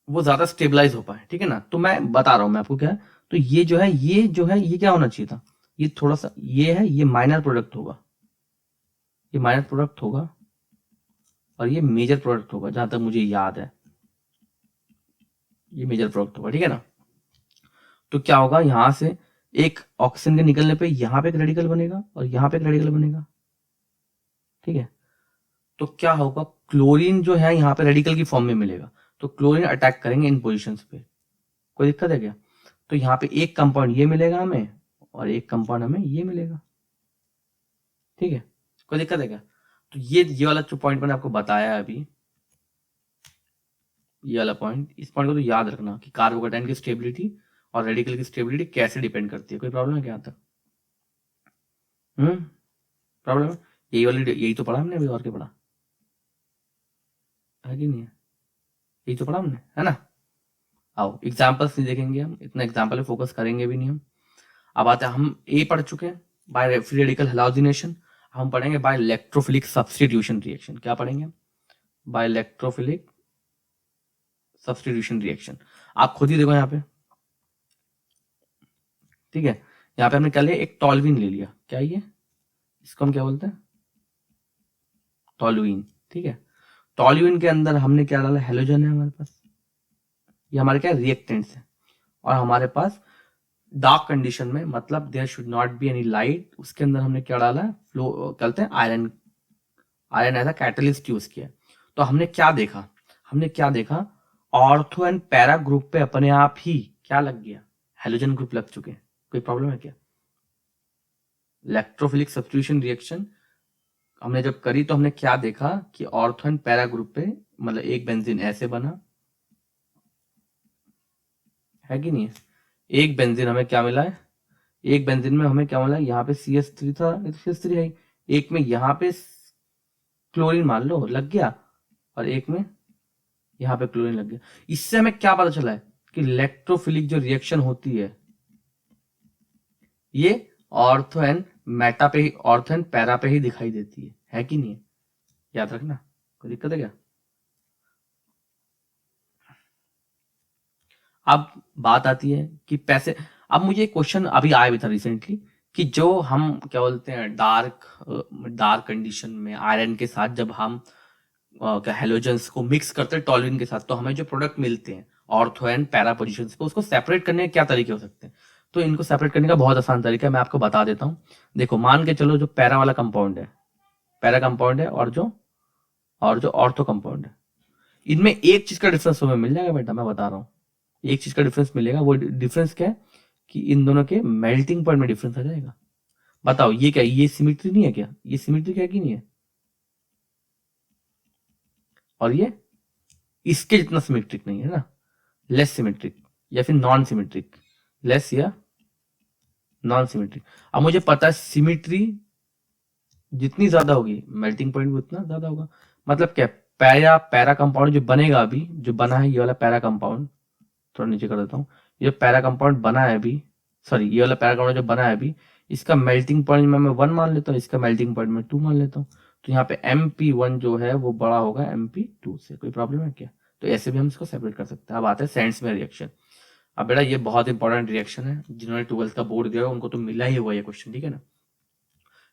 वो ज्यादा स्टेबलाइज हो पाए, ठीक है ना। तो मैं बता रहा हूं मैं आपको क्या है। तो ये जो है ये क्या होना चाहिए था, ये थोड़ा सा ये है, ये माइनर प्रोडक्ट होगा, ये माइनर प्रोडक्ट होगा और ये मेजर प्रोडक्ट होगा, जहां तक मुझे याद है ये मेजर प्रोडक्ट होगा, ठीक है ना। तो क्या होगा, यहां से एक ऑक्सीजन के निकलने पे यहां पे एक रेडिकल बनेगा और यहां पे एक रेडिकल बनेगा, ठीक है। तो क्या होगा, क्लोरीन जो है यहाँ पे रेडिकल की फॉर्म में मिलेगा, तो क्लोरीन अटैक करेंगे इन पोजिशन पे। कोई दिक्कत है क्या? तो यहाँ पे एक कंपाउंड ये मिलेगा हमें और एक कंपाउंड हमें ये मिलेगा, ठीक है। कोई दिक्कत है क्या? तो ये वाला जो पॉइंट मैंने आपको बताया है अभी, ये वाला पॉइंट, इस पॉइंट को तो याद रखना कि कार्बोकैटायन की स्टेबिलिटी और रेडिकल की स्टेबिलिटी कैसे डिपेंड करती है। कोई प्रॉब्लम है क्या यहाँ तक? प्रॉब्लम है? यही तो पढ़ा हमने अभी, और क्या पढ़ा है कि नहीं है? यही तो पढ़ा हमने, है ना। आओ एग्जाम्पल्स नहीं देखेंगे हम, इतना एग्जाम्पल पे फोकस करेंगे भी नहीं हम। अब आते हैं, हम ए पढ़ चुके हैं बाय फ्री रेडिकल हैलोजिनेशन। हम पढ़ेंगे बाय इलेक्ट्रोफिलिक सब्स्टिट्यूशन रिएक्शन। क्या पढ़ेंगे? By electrophilic substitution reaction. आप खुद ही देखो यहाँ पे, ठीक है। यहाँ पे हमने क्या लिया, एक टॉल्यूइन ले लिया। क्या ये, इसको हम क्या बोलते हैं? टॉल्यूइन, ठीक है। टॉल्यूइन के अंदर हमने क्या डाला, हेलोजन है हमारे पास, ये हमारे क्या रिएक्टेंट्स है। और हमारे पास डार्क कंडीशन में, मतलब there should not be any light, उसके अंदर हमने क्या डाला है, फ्लो कहते हैं iron iron as a catalyst use किया। तो हमने क्या देखा, ऑर्थो एंड पैरा ग्रुप पे अपने आप ही क्या लग गया, हेलोजन ग्रुप लग चुके हैं। कोई प्रॉब्लम है क्या? इलेक्ट्रोफिलिक सब्स्टिट्यूशन रिएक्शन हमने जब करी तो हमने क्या देखा कि ऑर्थो एंड पैरा ग्रुप पे मतलब एक बेंजीन ऐसे बना है कि नहीं है, एक बेंजीन हमें क्या मिला है, एक बेंजीन में हमें क्या मिला है, यहाँ पे CH3 था, ये तो CH3 है ही। एक में यहाँ पे क्लोरीन मान लो लग गया, और एक में यहाँ पे क्लोरीन लग गया। इससे हमें क्या पता चला है कि इलेक्ट्रोफिलिक जो रिएक्शन होती है ये ऑर्थो एंड मेटा पे ही, ऑर्थो एंड पैरा पे ही दिखाई देती है कि नहीं है? याद रखना, कोई दिक्कत है क्या? अब बात आती है कि पैसे, अब मुझे एक क्वेश्चन अभी आया भी था रिसेंटली कि जो हम क्या बोलते हैं डार्क कंडीशन में आयरन के साथ जब हम क्या हेलोजेंस को मिक्स करते हैं टॉलुइन के साथ, तो हमें जो प्रोडक्ट मिलते हैं ऑर्थो एंड पैरा पोजिशन पे, उसको सेपरेट करने के क्या तरीके हो सकते हैं? तो इनको सेपरेट करने का बहुत आसान तरीका है, मैं आपको बता देता हूँ। देखो मान के चलो जो पैरा वाला कंपाउंड है, पैरा कंपाउंड है, और जो ऑर्थो कंपाउंड है, इनमें एक चीज का डिफरेंस हमें मिल जाएगा बेटा, मैं बता रहा हूँ। एक चीज का डिफरेंस मिलेगा, वो डिफरेंस क्या है कि इन दोनों के मेल्टिंग पॉइंट में डिफरेंस आ जाएगा। बताओ ये क्या, ये सिमिट्री नहीं है क्या? ये सिमिट्री क्या है कि नहीं है? और ये इसके जितना सिमेट्रिक नहीं है ना, लेस सिमेट्रिक या फिर नॉन सिमेट्रिक, लेस या नॉन सिमेट्रिक। अब मुझे पता है सिमेट्री जितनी ज्यादा होगी मेल्टिंग पॉइंट भी उतना ज्यादा होगा। मतलब क्या, पैरा पैरा कंपाउंड जो बनेगा अभी, जो बना है ये वाला पैरा कंपाउंड, थोड़ा नीचे कर देता हूँ, ये पैरा कंपाउंड बना है अभी, सॉरी ये वाला पैरा कंपाउंड जो बना है अभी, इसका मेल्टिंग पॉइंट मैं 1 मान लेता हूँ, इसका मेल्टिंग पॉइंट मैं 2 मान लेता हूँ। तो यहाँ पे MP1 जो है वो बड़ा होगा MP2 से। कोई प्रॉब्लम है क्या? तो ऐसे भी हम इसको सेपरेट कर सकते हैं। अब आते हैं सेंड्समेयर रिएक्शन। अब बेटा ये बहुत इंपॉर्टेंट रिएक्शन है, जिन्होंने 12th का बोर्ड दिया उनको तो मिला ही हुआ ये क्वेश्चन, ठीक है ना।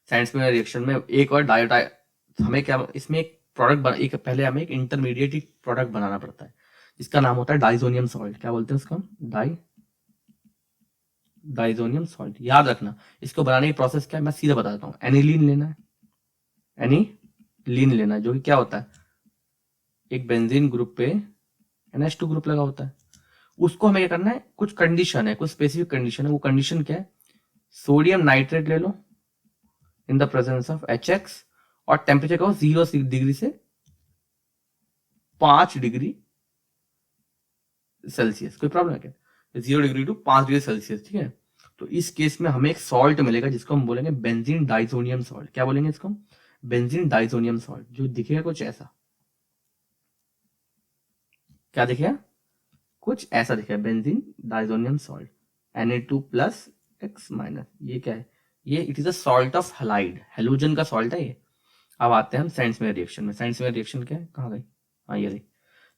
सेंड्समेयर रिएक्शन में एक और हमें क्या, इसमें एक प्रोडक्ट एक पहले हमें एक इंटरमीडिएट प्रोडक्ट बनाना पड़ता है जिसका नाम होता है डाइजोनियम सॉल्ट। क्या बोलते हैं उसको हम? Diazonium salt. याद रखना, इसको बनाने की प्रोसेस क्या है मैं सीधा बताता हूँ। एनिलीन लेना है, एनिलीन लेना है, जो कि क्या होता है, एक बेंजीन ग्रुप पे NH2 ग्रुप लगा होता है। उसको हमें क्या करना है, कुछ कंडीशन है, कुछ स्पेसिफिक कंडीशन है। वो कंडीशन क्या है, सोडियम नाइट्रेट ले लो in the presence of HX, और टेम्परेचर का 0 डिग्री से 5 डिग्री सेल्सियस। कोई प्रॉब्लम है क्या? 0 डिग्री टू 5 डिग्री सेल्सियस, ठीक है। तो इस केस में हमें एक सॉल्ट मिलेगा जिसको हम बोलेंगे बेंजीन डाइजोनियम सॉल्ट। क्या बोलेंगे इसको? बेंजीन डाइजोनियम सॉल्ट, जो दिखेगा कुछ ऐसा। क्या दिखेगा? कुछ ऐसा दिखेगा, बेंजीन डाइजोनियम सॉल्ट, Na2+X-। ये क्या है? ये it is a salt of halide, halogen का सॉल्ट है ये। अब आते हैं हम सेंड्समेयर रिएक्शन में। सेंड्समेयर रिएक्शन क्या है, कहाँ गई? हाँ ये रही।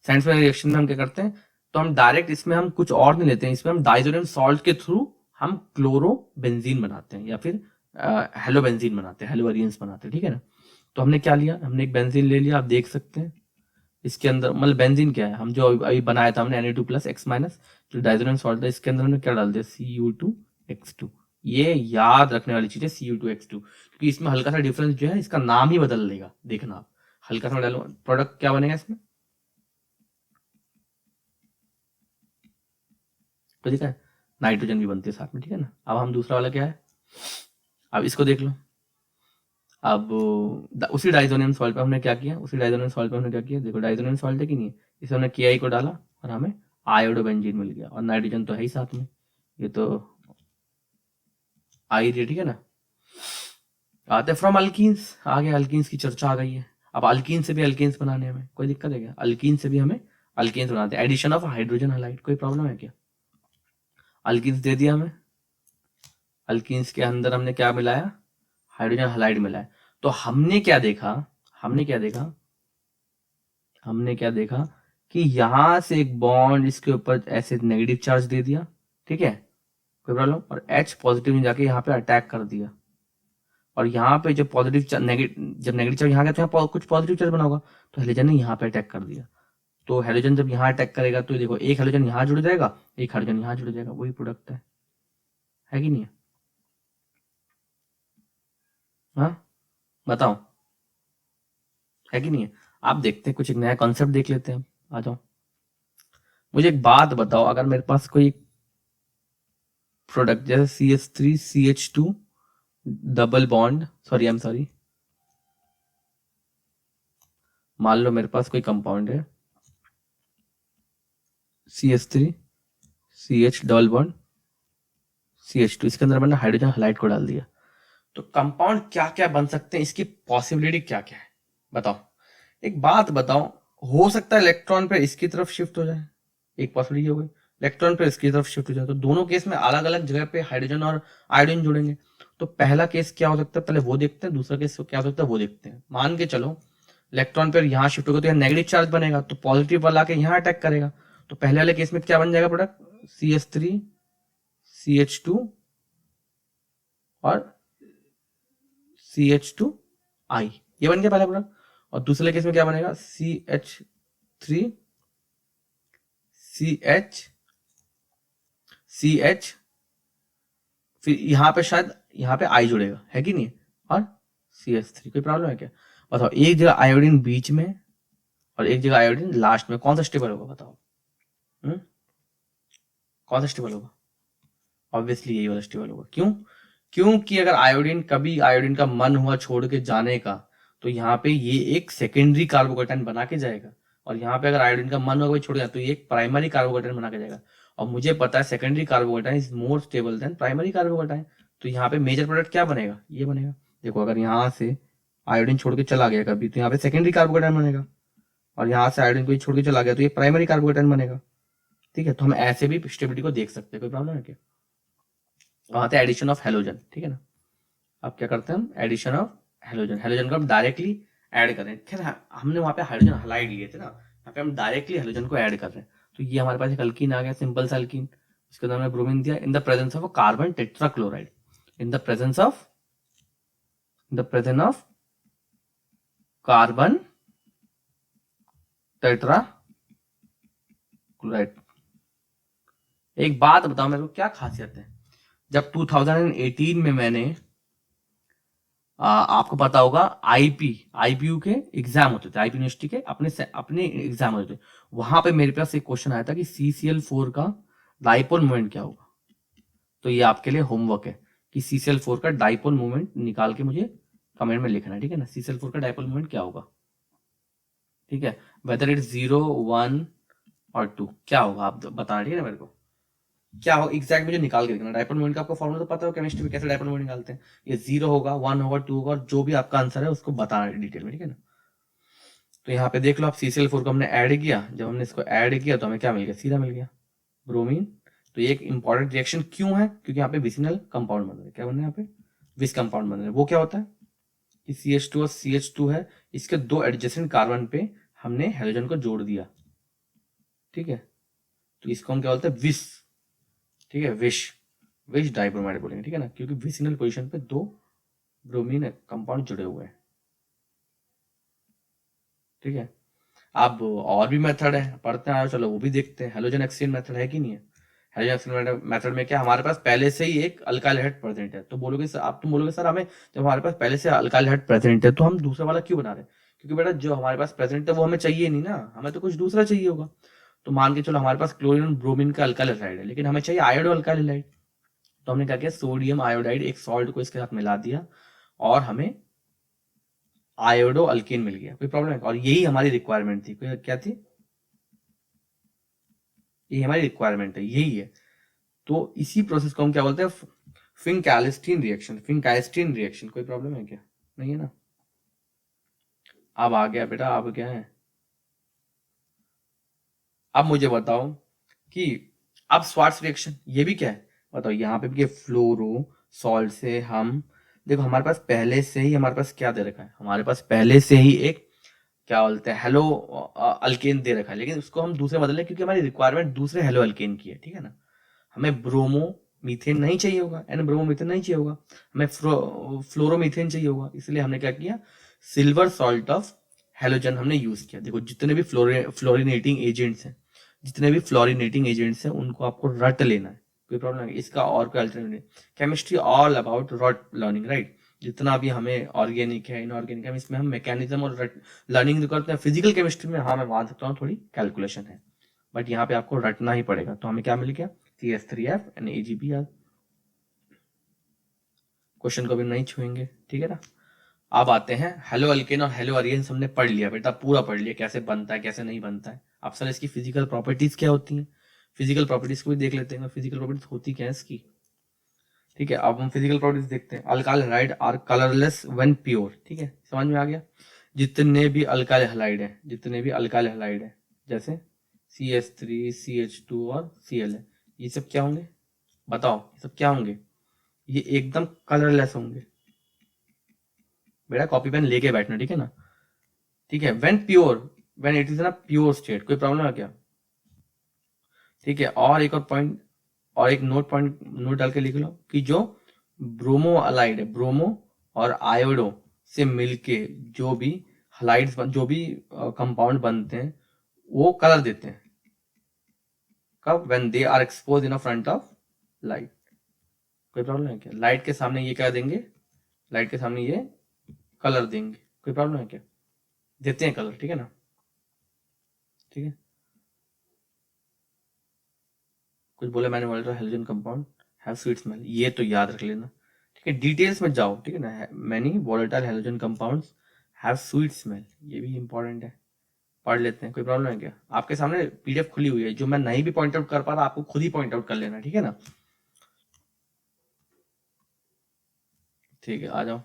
सेंड्समेयर रिएक्शन में हम क्या करते हैं, तो हम डायरेक्ट इसमें हम कुछ और नहीं लेते हैं, इसमें हम डाइजोनियम सॉल्ट के थ्रू हम क्लोरो बेंजीन बनाते हैं, या फिर हेलो बेंजीन बनाते हैं, हेलो वेरिएंस बनाते हैं, ठीक है ना। तो हमने क्या लिया, हमने एक बेंजीन ले लिया, आप देख सकते हैं इसके अंदर, मतलब बेंजीन क्या है, हम जो अभी बनाया था हमने Na2+X-, जो डाइजोनियम सॉल्ट था, इसके अंदर हमने क्या डाल दिया, Cu2X2। ये याद रखने वाली चीज है Cu2X2, क्योंकि इसमें हल्का सा डिफरेंस जो है इसका नाम ही बदल देगा, देखना आप। हल्का सा डालो, प्रोडक्ट क्या बनेगा इसमें, तो ठीक है, नाइट्रोजन भी बनती है साथ में, ठीक है ना। अब हम दूसरा वाला क्या है, अब इसको देख लो। अब उसी डाइजोनियम सॉल्ट पे हमने क्या किया, देखो डाइजोनियम सॉल्ट है कि नहीं है, इसे हमने Ki को डाला और हमें आयोडोबेंजीन मिल गया, और नाइट्रोजन तो है ही साथ में, ये तो आ ही रही है, ठीक है ना। आते फ्रॉम अल्कीन्स, आगे अल्कीन्स की चर्चा आ गई है। अब अल्कीन से भी अल्केन्स बनाने हमें कोई दिक्कत है क्या? अल्कीन से भी हमें अल्केन्स बनाते हैं, एडिशन ऑफ हाइड्रोजन हैलाइड। कोई प्रॉब्लम है क्या? अल्कीन्स दे दिया हमें, अल्कीन्स के अंदर हमने क्या मिलाया, हाइड्रोजन हैलाइड मिलाया। तो हमने क्या देखा, हमने क्या देखा, हमने क्या देखा कि यहां से एक बॉन्ड इसके ऊपर ऐसे नेगेटिव चार्ज दे दिया, ठीक है, कोई प्रॉब्लम, और H पॉजिटिव में जाके यहाँ पे अटैक कर दिया, और यहाँ पे जो पॉजिटिव नेगेटिव, जब नेगेटिव चार्ज यहाँ गया तो यहाँ कुछ पॉजिटिव चार्ज बना होगा, तो हेलोजन ने यहाँ पे अटैक कर दिया। तो हेलोजन जब यहाँ अटैक करेगा तो देखो एक हेलोजन यहाँ जुड़ जाएगा, एक हेलोजन यहाँ जुड़ जाएगा, वही प्रोडक्ट है कि नहीं है? हाँ बताओ। है कि नहीं है। आप देखते हैं कुछ एक नया कॉन्सेप्ट देख लेते हैं, आ जाओ। मुझे एक बात बताओ, अगर मेरे पास कोई प्रोडक्ट जैसे CH3CH2 double bond, sorry I am sorry, मान लो मेरे पास कोई कंपाउंड है CH3CH डबल बॉन्ड CH2, इसके अंदर मैंने हाइड्रोजन हाइलाइट को डाल दिया, तो कंपाउंड क्या क्या बन सकते हैं, इसकी पॉसिबिलिटी क्या क्या है बताओ। एक बात बताओ, हो सकता है इलेक्ट्रॉन पे इसकी तरफ शिफ्ट हो जाए, एक पॉसिबिलिटी हो गई, इलेक्ट्रॉन पे इसकी तरफ शिफ्ट हो जाए, तो दोनों केस में अलग अलग जगह पे हाइड्रोजन और आयोडीन जुड़ेंगे। तो पहला केस क्या हो सकता है, पहले वो देखते हैं, दूसरा केस क्या हो सकता है वो देखते हैं। मान के चलो इलेक्ट्रॉन पर यहाँ शिफ्ट होगा तो यहाँ नेगेटिव चार्ज बनेगा, तो पॉजिटिव वाला आके यहाँ अटैक करेगा, तो पहले वाले केस में क्या बन जाएगा प्रोडक्ट, CH3CH2 और CH2I, ये बन गया पहला प्रोडक्ट। और दूसरे केस में क्या बनेगा, CH3CH, फिर यहाँ पे शायद यहाँ पे I जुड़ेगा, है कि नहीं, और CH3। कोई प्रॉब्लम है क्या बताओ। एक जगह आयोडीन बीच में और एक जगह आयोडीन लास्ट में, कौन सा स्टेबल होगा बताओ। कौन सा स्टेबल होगा, ऑब्वियसली यही वाला स्टेबल होगा। क्यों, क्योंकि अगर आयोडीन का मन हुआ छोड़ के जाने का, तो यहाँ पे ये एक सेकेंडरी कार्बोकेटाइन बना के जाएगा, और यहाँ पे अगर आयोडीन का मन होगा छोड़ गया तो ये एक प्राइमरी कार्बोकेटाइन बना के जाएगा। और मुझे पता है secondary carbocation is more stable then primary carbocation, तो यहाँ पे मेजर प्रोडक्ट क्या बनेगा, ये बनेगा। देखो अगर यहाँ से आयोडीन छोड़ के चला गया कभी, तो यहाँ पे सेकेंडरी कार्बोकेटाइन बनेगा, और यहाँ से आयोडीन को छोड़ के चला गया तो ये प्राइमरी कार्बोकेटाइन बनेगा। ठीक है, तो हम ऐसे भी स्टेबिलिटी को देख सकते हैं, कोई प्रॉब्लम है क्या। वहां पे एडिशन ऑफ हेलोजन, ठीक है ना। अब क्या करते हैं हम, एडिशन ऑफ हेलोजन, हेलोजन को हम डायरेक्टली ऐड कर रहे हैं। खैर हमने वहां पे हाइड्रोजन हाइलाइट लिए थे ना, यहाँ पे हम डायरेक्टली हेलोजन को ऐड कर रहे हैं। तो ये हमारे पास एक अल्कीन आ गया, सिंपल सा अल्कीन, इसके अंदर हमने ब्रोमीन दिया इन the presence of carbon tetrachloride, in the presence of carbon tetrachloride. एक बात बताओ मेरे को, क्या खासियत है, जब 2018 में मैंने आपको पता होगा आईपीयू के एग्जाम होते थे, आईपी यूनिवर्सिटी के अपने एग्जाम होते थे, वहां पे मेरे पास एक क्वेश्चन आया था कि CCl4 का डाइपोल मोमेंट क्या होगा। तो ये आपके लिए होमवर्क है कि CCl4 का डाइपोल मोमेंट निकाल के मुझे कमेंट में लिखना है, ठीक है ना। CCl4 का डाइपोल मोमेंट क्या होगा, ठीक है, वेदर इट 0, 1 और 2 क्या होगा आप बताना, ठीक है ना मेरे को, क्या हो एग्जैक्ट मुझे निकाल के देखना। डाइपोल मोमेंट का आपको फॉर्मूला तो पता हो केमिस्ट्री में, कैसे डाइपोल मोमेंट निकालते हैं, ये 0 होगा, 1 होगा, 2 होगा, और जो भी आपका आंसर है उसको बताना डिटेल में, ठीक है ना। तो यहाँ पे देख लो आप, CCl4 को हमने ऐड किया, जब हमने इसको ऐड किया तो हमें क्या मिल गया, सीधा मिल गया ब्रोमीन। तो ये एक इंपॉर्टेंट रिएक्शन क्यों है, क्योंकि यहाँ पे विसिनल कंपाउंड बन रहे हैं, क्या बन रहे हैं यहाँ पे, विस कंपाउंड बन रहे हैं। वो क्या होता है कि CH2 और CH2 है, इसके दो एडजेसेंट कार्बन पे हमने हाइड्रोजन को जोड़ दिया, ठीक है, तो इसको हम क्या बोलते हैं, विस, ठीक है, विश डाइब्रोमाइड बोलेंगे, ठीक है ना, क्योंकि विसिनल पोजीशन पे दो ब्रोमीन कंपाउंड जुड़े हुए हैं, ठीक है। अब और भी मेथड है, पढ़ते हैं, चलो वो भी देखते हैं। हेलोजन एक्सचेंज मेथड है कि नहीं है। हेलोजन एक्सचेंज मेथड में क्या, हमारे पास पहले से ही एक अल्काइल हेड प्रेजेंट है, तो बोलोगे सर, आप तुम बोलोगे सर हमें, जब हमारे पास पहले से अल्काइल हेड प्रेजेंट है तो हम दूसरा वाला क्यों बना रहे हैं, क्योंकि बेटा जो हमारे पास प्रेजेंट है वो हमें चाहिए नहीं ना, हमें तो कुछ दूसरा चाहिए होगा। तो मान के चलो हमारे पास क्लोरीन और ब्रोमीन का अल्काइल हेलाइड है, लेकिन हमें चाहिए आयोडो अल्काइल हेलाइड, तो हमने क्या किया, सोडियम आयोडाइड एक सॉल्ट को इसके साथ मिला दिया और हमें आयोडो अल्केन मिल गया। कोई प्रॉब्लम है, और यही हमारी रिक्वायरमेंट थी, क्या थी, ये हमारी रिक्वायरमेंट है, यही है। तो इसी प्रोसेस को हम क्या बोलते हैं, फिंक-एल्स्टीन रिएक्शन, फिंक-एल्स्टीन रिएक्शन। कोई प्रॉब्लम है क्या, नहीं है ना। अब आ गया बेटा, अब क्या है, अब मुझे बताओ कि अब स्वार्ट्स रिएक्शन, ये भी क्या है बताओ। यहाँ पे भी फ्लोरो सॉल्ट से हम, देखो हमारे पास पहले से ही हमारे पास क्या दे रखा है, हमारे पास पहले से ही एक क्या बोलते हैं, हेलो अल्केन दे रखा है, लेकिन उसको हम दूसरे बदल रहे हैं क्योंकि हमारी रिक्वायरमेंट दूसरे हेलो अल्केन की है, ठीक है ना। हमें ब्रोमो मीथेन नहीं चाहिए होगा, एन ब्रोमो मीथेन नहीं चाहिए होगा, हमें फ्लोरोमीथेन चाहिए होगा, इसलिए हमने क्या किया, सिल्वर सॉल्ट ऑफ हेलोजन हमने यूज किया। देखो जितने भी फ्लोरिनेटिंग एजेंट्स हैं, जितने भी फ्लोरिनेटिंग एजेंट्स हैं उनको आपको रट लेना है, कोई प्रॉब्लम नहीं, इसका और कोई अल्टरनेटिव नहीं। केमिस्ट्री ऑल अबाउट रट लर्निंग, राइट। जितना भी हमें ऑर्गेनिक है, इनऑर्गेनिक है, इसमें हम मैकेनिज्म और लर्निंग जो करते हैं फिजिकल केमिस्ट्री में, हाँ मैं मान सकता हूँ थोड़ी कैलकुलेशन है, बट यहाँ पे आपको रटना ही पड़ेगा। तो हमें क्या मिल गया, CH3F एंड AgBr। क्वेश्चन को भी नहीं छुएंगे, ठीक है ना। अब आते हैं हेलो अल्केन और हेलो अरियंस, हमने पढ़ लिया बेटा, पूरा पढ़ लिया कैसे बनता है कैसे नहीं बनता है। अब सर इसकी फिजिकल प्रॉपर्टीज क्या होती हैं, फिजिकल प्रॉपर्टीज को भी देख लेते हैं, फिजिकल प्रॉपर्टीज होती क्या है इसकी। ठीक है, अब हम फिजिकल प्रॉपर्टीज देखते हैं। Alkyl halide are colourless when pure, ठीक है, समझ में आ गया। जितने भी अल्काइल हैलाइड है, जितने भी अल्काइल हैलाइड है, जैसे CH3, CH2 और Cl है, ये सब क्या होंगे बताओ, ये सब क्या होंगे, ये एकदम कलरलेस होंगे। बेटा कॉपी पेन लेके बैठना, ठीक है ना। ठीक है, when pure, when it is in a pure state, कोई प्रॉब्लम है क्या। ठीक है, और एक और पॉइंट, और एक नोट डाल के लिख लो कि जो ब्रोमो अलाइड है, ब्रोमो और आयोडो से मिलके जो भी हलाइड्स जो भी कंपाउंड बनते हैं वो कलर देते हैं। कब, when they are expose in front of light. कोई प्रॉब्लम है क्या, लाइट के सामने ये क्या देंगे, लाइट के सामने ये कलर देंगे, कोई प्रॉब्लम है क्या, देते हैं कलर, ठीक है ना। ठीक है, कुछ बोले मैंने, volatile halogen compound have sweet smell, ये तो याद रख लेना। ठीक है, डिटेल्स में जाओ, ठीक है ना। Many volatile halogen compounds have sweet smell, ये भी इंपॉर्टेंट है, पढ़ लेते हैं। कोई प्रॉब्लम है क्या, आपके सामने PDF खुली हुई है, जो मैं नहीं भी पॉइंट आउट कर पा रहा आपको खुद ही पॉइंट आउट कर लेना, ठीक है ना। ठीक है, आ जाओ।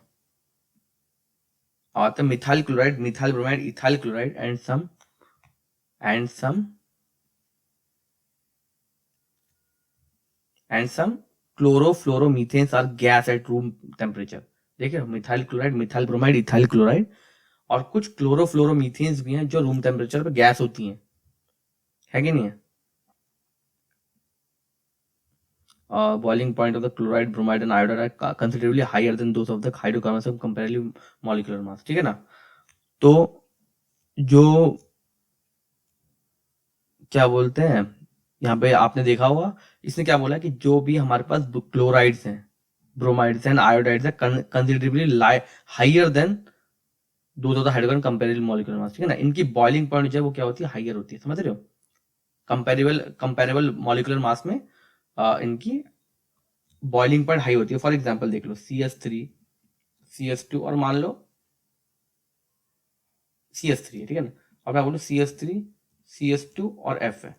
आते methyl chloride, methyl bromide, ethyl chloride and some chlorofluoromethanes are gas at room temperature. देखिए, methyl chloride, methyl bromide, ethyl chloride और कुछ क्लोरोफ्लोरोमीथेन्स भी हैं जो रूम टेम्परेचर पे गैस होती हैं, है कि नहीं है। Boiling point of the chloride, bromide and iodide are considerably higher than those of the hydrocarbons of comparative molecular mass, ठीक है ना। तो जो क्या बोलते हैं, यहाँ पे आपने देखा होगा, इसने क्या बोला कि जो भी हमारे पास क्लोराइड्स हैं, ब्रोमाइड्स एंड आयोडाइड्स है, कंसिडरेबली हाइयर देन दो हाइड्रोजन कंपेरेबल मॉलिक्यूलर मास, ठीक है ना। इनकी बॉइलिंग पॉइंट जो है वो क्या होती है, हाइयर होती है, समझ रहे हो। कंपेरेबल मॉलिक्यूलर मास में इनकी बॉइलिंग पॉइंट हाई होती है। फॉर एग्जांपल देख लो, CH3, CH2 और मान लो CH3 है, ठीक है ना, और मैं बोलूँ CH3, CH2 और F है,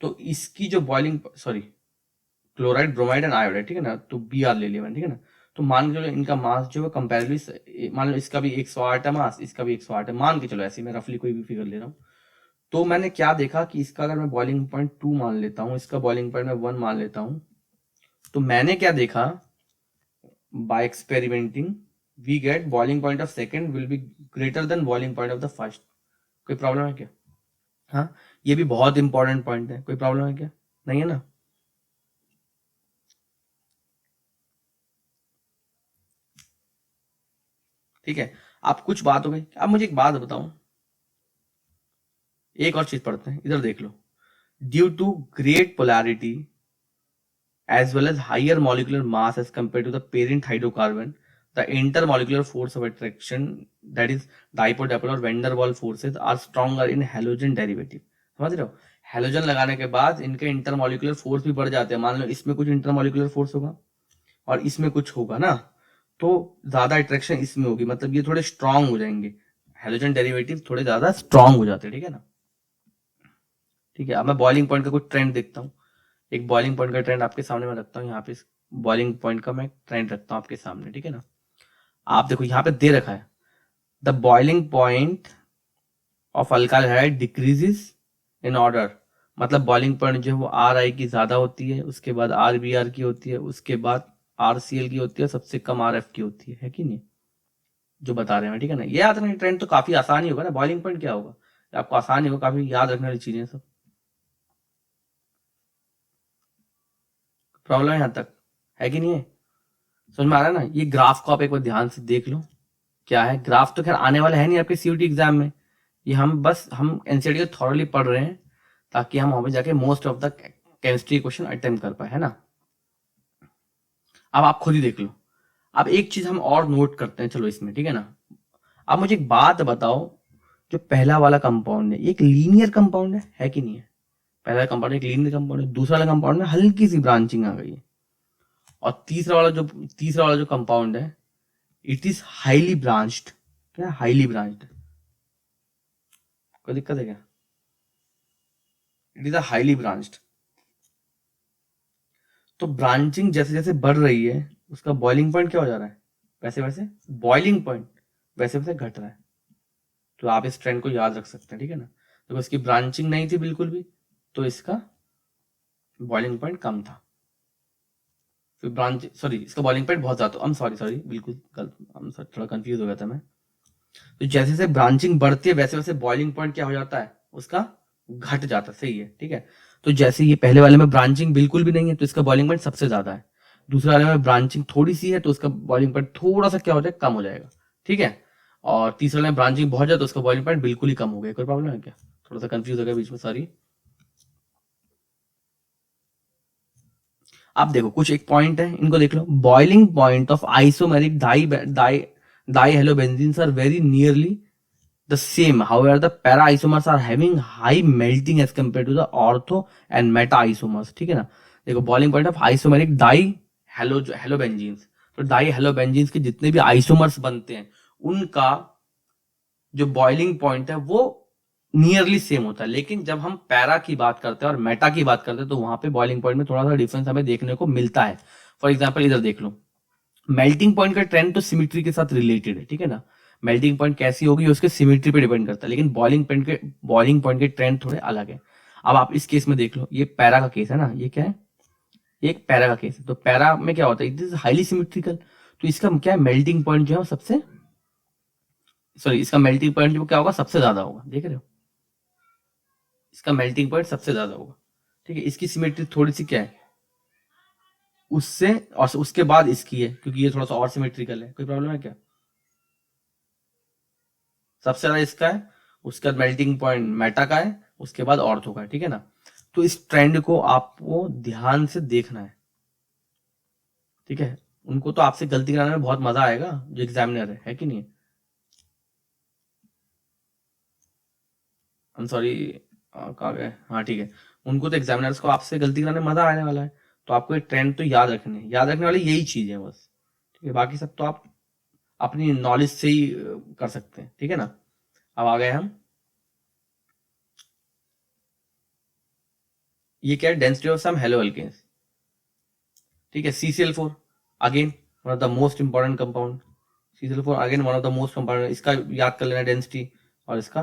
तो इसकी जो boiling, sorry chloride, bromide and iodide, ठीक है ना, तो Br ले लिया मैंने, ठीक है ना। तो मान के चलो इनका मास जो है कंपेरेबली, मान लो इसका भी 108 है मास, इसका भी 108 है, मान के चलो, ऐसे मैं रफली कोई भी फिगर ले रहा हूँ। तो मैंने क्या देखा कि इसका अगर मैं बॉइलिंग पॉइंट 2 मान लेता हूँ, इसका बॉइलिंग पॉइंट मैं 1 मान लेता हूँ, तो मैंने क्या देखा, by experimenting we get boiling point of second will be greater than boiling point of the first. कोई प्रॉब्लम है क्या, हाँ, ये भी बहुत इंपॉर्टेंट पॉइंट है, कोई प्रॉब्लम है क्या, नहीं है ना। ठीक है, आप कुछ बात हो गई। अब मुझे एक बात बताओ, एक और चीज पढ़ते हैं, इधर देख लो। Due to great polarity as well as higher molecular mass as compared to the parent hydrocarbon, the intermolecular force of attraction, that is dipole dipole और van der Waals forces are stronger in halogen derivative। समझ रहे हो, halogen लगाने के बाद इनके intermolecular force भी बढ़ जाते हैं। मान लो इसमें कुछ इंटरमोलिकुलर फोर्स होगा और इसमें कुछ होगा ना, तो ज्यादा अट्रैक्शन इसमें होगी, मतलब ये थोड़े स्ट्रांग हो जाएंगे, हेलोजन डेरिवेटिव थोड़े ज्यादा स्ट्रांग हो जाते हैं, ठीक है ना। ठीक है, अब मैं बॉइलिंग पॉइंट का कुछ ट्रेंड देखता हूँ। एक बॉइलिंग पॉइंट का ट्रेंड आपके सामने मैं रखता हूँ, यहाँ पे बॉइलिंग पॉइंट का मैं ट्रेंड रखता हूँ आपके सामने, ठीक है ना। आप देखो यहाँ पे दे रखा है, the boiling point of alkyl halide decreases in order, मतलब बॉइलिंग पॉइंट जो है वो RI की ज्यादा होती है, उसके बाद RBr की होती है, उसके बाद RCl की होती है, सबसे कम RF की होती है कि नहीं, जो बता रहे हैं, ठीक है ना। ये याद रखना ट्रेंड तो काफी आसान ही होगा ना, बॉइलिंग पॉइंट क्या होगा आपको आसान ही होगा, काफी याद रखने वाली चीजें सब। प्रॉब्लम है यहाँ तक, है कि नहीं है, समझ में आ रहा है ना। ये ग्राफ को आप एक बार ध्यान से देख लो, क्या है ग्राफ, तो खैर आने वाला है नहीं आपके CUT एग्जाम में, ये हम NCERT को थॉरली पढ़ रहे हैं ताकि हम वहां पे जाके most of the chemistry question attempt कर पाए, है ना। अब आप खुद ही देख लो, अब एक चीज हम और नोट करते हैं, चलो इसमें, ठीक है ना। अब मुझे एक बात बताओ, जो पहला वाला कंपाउंड है ये एक लीनियर कंपाउंड है कि नहीं है? पहला कंपाउंड एक लीनियर कंपाउंड है, दूसरा वाला कंपाउंड में हल्की सी ब्रांचिंग आ गई है, और तीसरा वाला जो कंपाउंड है, इट इज हाईली ब्रांच्ड। क्या हाईली ब्रांच्ड? कोई दिक्कत है क्या? It is a highly branched. तो ब्रांचिंग जैसे जैसे बढ़ रही है, उसका बॉइलिंग पॉइंट क्या हो जा रहा है? वैसे वैसे बॉइलिंग पॉइंट वैसे वैसे घट रहा है। तो आप इस ट्रेंड को याद रख सकते हैं, ठीक है ना। तो इसकी ब्रांचिंग नहीं थी बिल्कुल भी, तो इसका बॉइलिंग पॉइंट कम था। फिर ब्रांच, सॉरी, इसका बॉइलिंग पॉइंट बहुत ज्यादा, आई एम सॉरी सॉरी, बिल्कुल गलत, आई एम थोड़ा कंफ्यूज हो गया था मैं। तो जैसे जैसे ब्रांचिंग बढ़ती है वैसे वैसे बॉइलिंग पॉइंट क्या हो जाता है उसका? घट जाता है, सही है, ठीक है। तो जैसे ये पहले वाले में ब्रांचिंग बिल्कुल भी नहीं है, तो इसका बॉइलिंग पॉइंट सबसे ज्यादा है। दूसरे वाले में ब्रांचिंग थोड़ी सी है, तो उसका बॉइलिंग पॉइंट थोड़ा सा क्या हो जाएगा, कम हो जाएगा, ठीक है। और तीसरे वाले में ब्रांचिंग बहुत ज्यादा, तो उसका बॉइलिंग पॉइंट बिल्कुल ही कम हो गया। कोई प्रॉब्लम है क्या? थोड़ा सा कंफ्यूज हो गया बीच में, सॉरी। आप देखो कुछ एक पॉइंट है, इनको देख लो। Boiling point of isomeric di di di halobenzenes are very nearly the same. However, the para isomers are having high melting as compared to the ortho and meta isomers. ठीक है ना। देखो boiling point of isomeric di halobenzenes, तो di हेलोबेंजीन्स के जितने भी isomers बनते हैं उनका जो बॉइलिंग पॉइंट है वो नियरली सेम होता है। लेकिन जब हम पैरा की बात करते हैं और मेटा की बात करते हैं, तो वहां पे बॉइलिंग पॉइंट में थोड़ा सा डिफरेंस हमें देखने को मिलता है। फॉर एग्जाम्पल इधर देख लो, मेल्टिंग पॉइंट का ट्रेंड तो सिमिट्री के साथ रिलेटेड है, ठीक है ना। मेल्टिंग पॉइंट कैसी होगी उसके सिमिट्री पे डिपेंड करता है, लेकिन बॉइलिंग पॉइंट के ट्रेंड थोड़े अलग है। अब आप इस केस में देख लो, ये पैरा का केस है ना, ये क्या है, ये एक पैरा का केस है। तो पैरा में क्या होता है, इट इज हाईली सिमिट्रिकल। तो इसका क्या है, मेल्टिंग पॉइंट जो है सबसे, सॉरी, इसका मेल्टिंग पॉइंट जो क्या होगा, सबसे ज्यादा होगा, देख रहे हो, इसका मेल्टिंग पॉइंट सबसे ज्यादा होगा, ठीक है। इसकी सिमेट्री थोड़ी सी क्या है उससे, और उसके बाद इसकी है, क्योंकि ये थोड़ा सा और सिमेट्रिकल है। कोई प्रॉब्लम है क्या? सबसे ज्यादा इसका है, उसका मेल्टिंग पॉइंट मेटा का है, उसके बाद ऑर्थो का है, ठीक है ना। तो इस ट्रेंड को आपको ध्यान से देखना है, ठीक है। उनको तो आपसे गलती कराने में बहुत मजा आएगा, जो एग्जामिनर है कि नहीं? हम सॉरी, कहाँ गए, हाँ ठीक है। उनको तो एग्जामिनर्स को आपसे गलती कराने में मजा आने वाला है। तो आपको एक ट्रेंड तो याद रखने वाली यही चीज है बस, ठीक है। बाकी सब तो आप अपनी नॉलेज से ही कर सकते हैं, ठीक है ना। अब आ गए हम, ये क्या है, density of some haloalkanes, ठीक है। CCl4 again one of the most important compound, CCl4 again one of the most compound, इसका याद कर लेना डेंसिटी और इसका,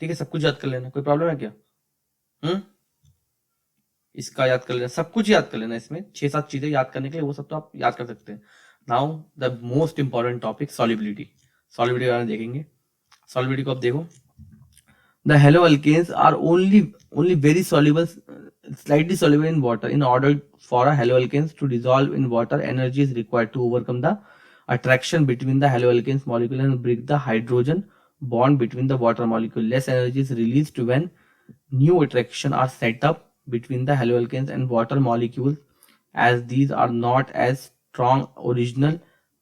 ठीक है, सब कुछ याद कर लेना। कोई प्रॉब्लम है क्या? हम्म, इसका याद कर लेना, सब कुछ याद कर लेना। इसमें 6-7 चीजें याद करने के लिए, वो सब तो आप याद कर सकते हैं। Now the most important topic, solubility. Solubility के बारे में देखेंगे। सॉलिबिलिटी को आप देखो, the haloalkanes are only very soluble, slightly soluble in water. In order for a haloalkanes to dissolve in water, energy is required to overcome the attraction between the haloalkanes molecule and break the hydrogen bond between the water molecule. Less energy is released when new attraction are set up between the haloalkanes and water molecules, as these are not as strong original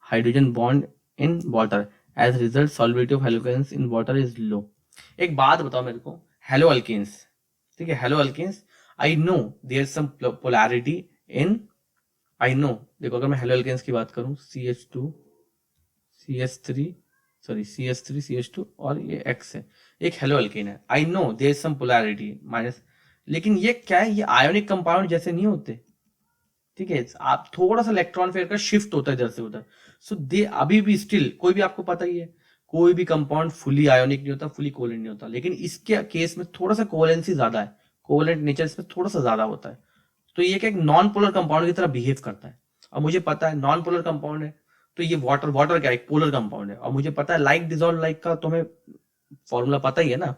hydrogen bond in water. As a result, solubility of haloalkanes in water is low. एक बात बताओ मेरे को, hello alkanes, ठीक है, haloalkanes, I know there some polarity in, I know, देखो अगर मैं हेलो अल्केन्स की बात करूं, CH2 CH3, sorry CH3 CH2 और ये X है, एक हेलो अल्केन है, I know there some polarity minus, लेकिन ये क्या है, ये आयोनिक कंपाउंड जैसे नहीं होते, ठीक है। आप थोड़ा सा इलेक्ट्रॉन फेयर का शिफ्ट होता है इधर से उधर, सो दे अभी भी स्टिल, कोई भी आपको पता ही है, कोई भी कंपाउंड फुली आयोनिक नहीं होता, फुली कोवेलेंट नहीं होता, लेकिन इसके केस में थोड़ा सा कोवेलेंसी ज्यादा है, कोवेलेंट नेचर इसमें थोड़ा सा ज्यादा होता है। तो ये क्या, एक नॉन पोलर कंपाउंड की तरह बिहेव करता है। और मुझे पता है नॉन पोलर कंपाउंड है, तो ये वाटर वाटर क्या, एक पोलर कंपाउंड है। और मुझे पता है लाइक डिजोल्व लाइक का तुम्हें फॉर्मूला पता ही है ना,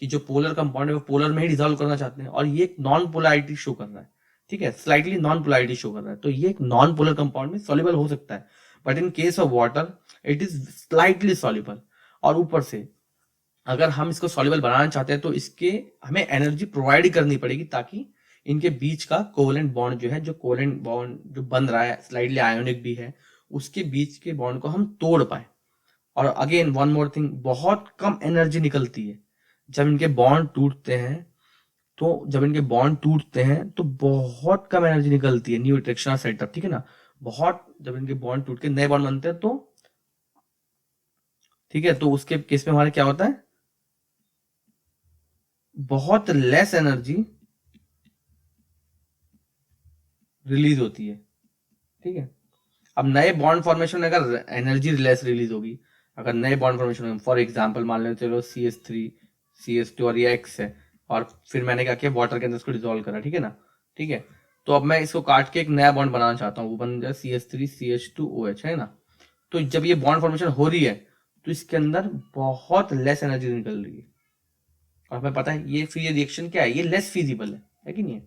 कि जो पोलर कंपाउंड है वो पोलर में ही डिजोल्व करना चाहते हैं, और ये एक नॉन पोलैरिटी शो कर रहा है, ठीक है, स्लाइटली नॉन पोलैरिटी शो कर रहा है। तो ये एक नॉन पोलर कंपाउंड में सॉल्युबल हो सकता है, but in case of water it is slightly soluble. और ऊपर से अगर हम इसको सॉल्युबल बनाना चाहते हैं, तो इसके हमें एनर्जी प्रोवाइड ही करनी पड़ेगी, ताकि इनके बीच का कोवेलेंट बॉन्ड जो है, जो कोवेलेंट बॉन्ड जो बन रहा है स्लाइटली आयोनिक भी है, उसके बीच के बॉन्ड को हम तोड़ पाए। और अगेन वन मोर थिंग, बहुत कम एनर्जी निकलती है जब इनके बॉन्ड टूटते हैं। तो बहुत कम एनर्जी निकलती है न्यू इलेक्ट्रॉन सेटअप, ठीक है ना। बहुत, जब इनके बॉन्ड टूट के नए बॉन्ड बनते हैं तो ठीक है, तो उसके केस में हमारे क्या होता है, बहुत लेस एनर्जी रिलीज होती है, ठीक है। अब नए बॉन्ड फॉर्मेशन में अगर एनर्जी लेस रिलीज होगी, अगर नए बॉन्ड फॉर्मेशन में फॉर एग्जांपल मान लो चलो CH3 CH2 और ये X है, और फिर मैंने क्या किया, वाटर के अंदर इसको डिसॉल्व करा, ठीक है ना, ठीक है। तो अब मैं इसको काट के एक नया बॉन्ड बनाना चाहता हूँ, वो बन जाए CH3 CH2OH, है ना। तो जब ये बॉन्ड फॉर्मेशन हो रही है तो इसके अंदर बहुत लेस एनर्जी निकल रही है, और हमें पता है ये फिर ये रिएक्शन क्या है, ये लेस फिजिबल है कि नहीं है,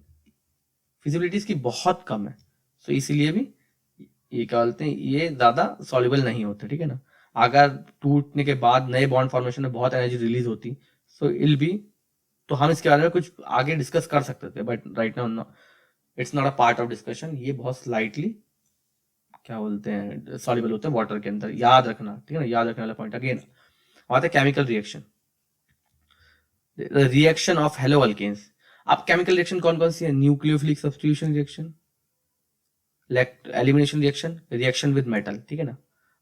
फिजिबिलिटी इसकी बहुत कम है। तो इसीलिए भी ये क्या बोलते हैं, ये ज्यादा सॉल्युबल नहीं होते, ठीक है ना। अगर टूटने के बाद नए बॉन्ड फॉर्मेशन में बहुत एनर्जी रिलीज होती, सो इल बी, तो हम इसके बारे में कुछ आगे डिस्कस कर सकते थे, but right now it's not a part of discussion. ये बहुत स्लाइटली क्या बोलते हैं सॉल्युबल होते हैं वाटर के अंदर, याद रखना, ठीक है ना, याद रखने वाला पॉइंट। अगेन आते हैं chemical reaction, reaction of haloalkanes. अब केमिकल रिएक्शन कौन कौन सी है, nucleophilic substitution reaction, elimination reaction, reaction with metal, ठीक है ना।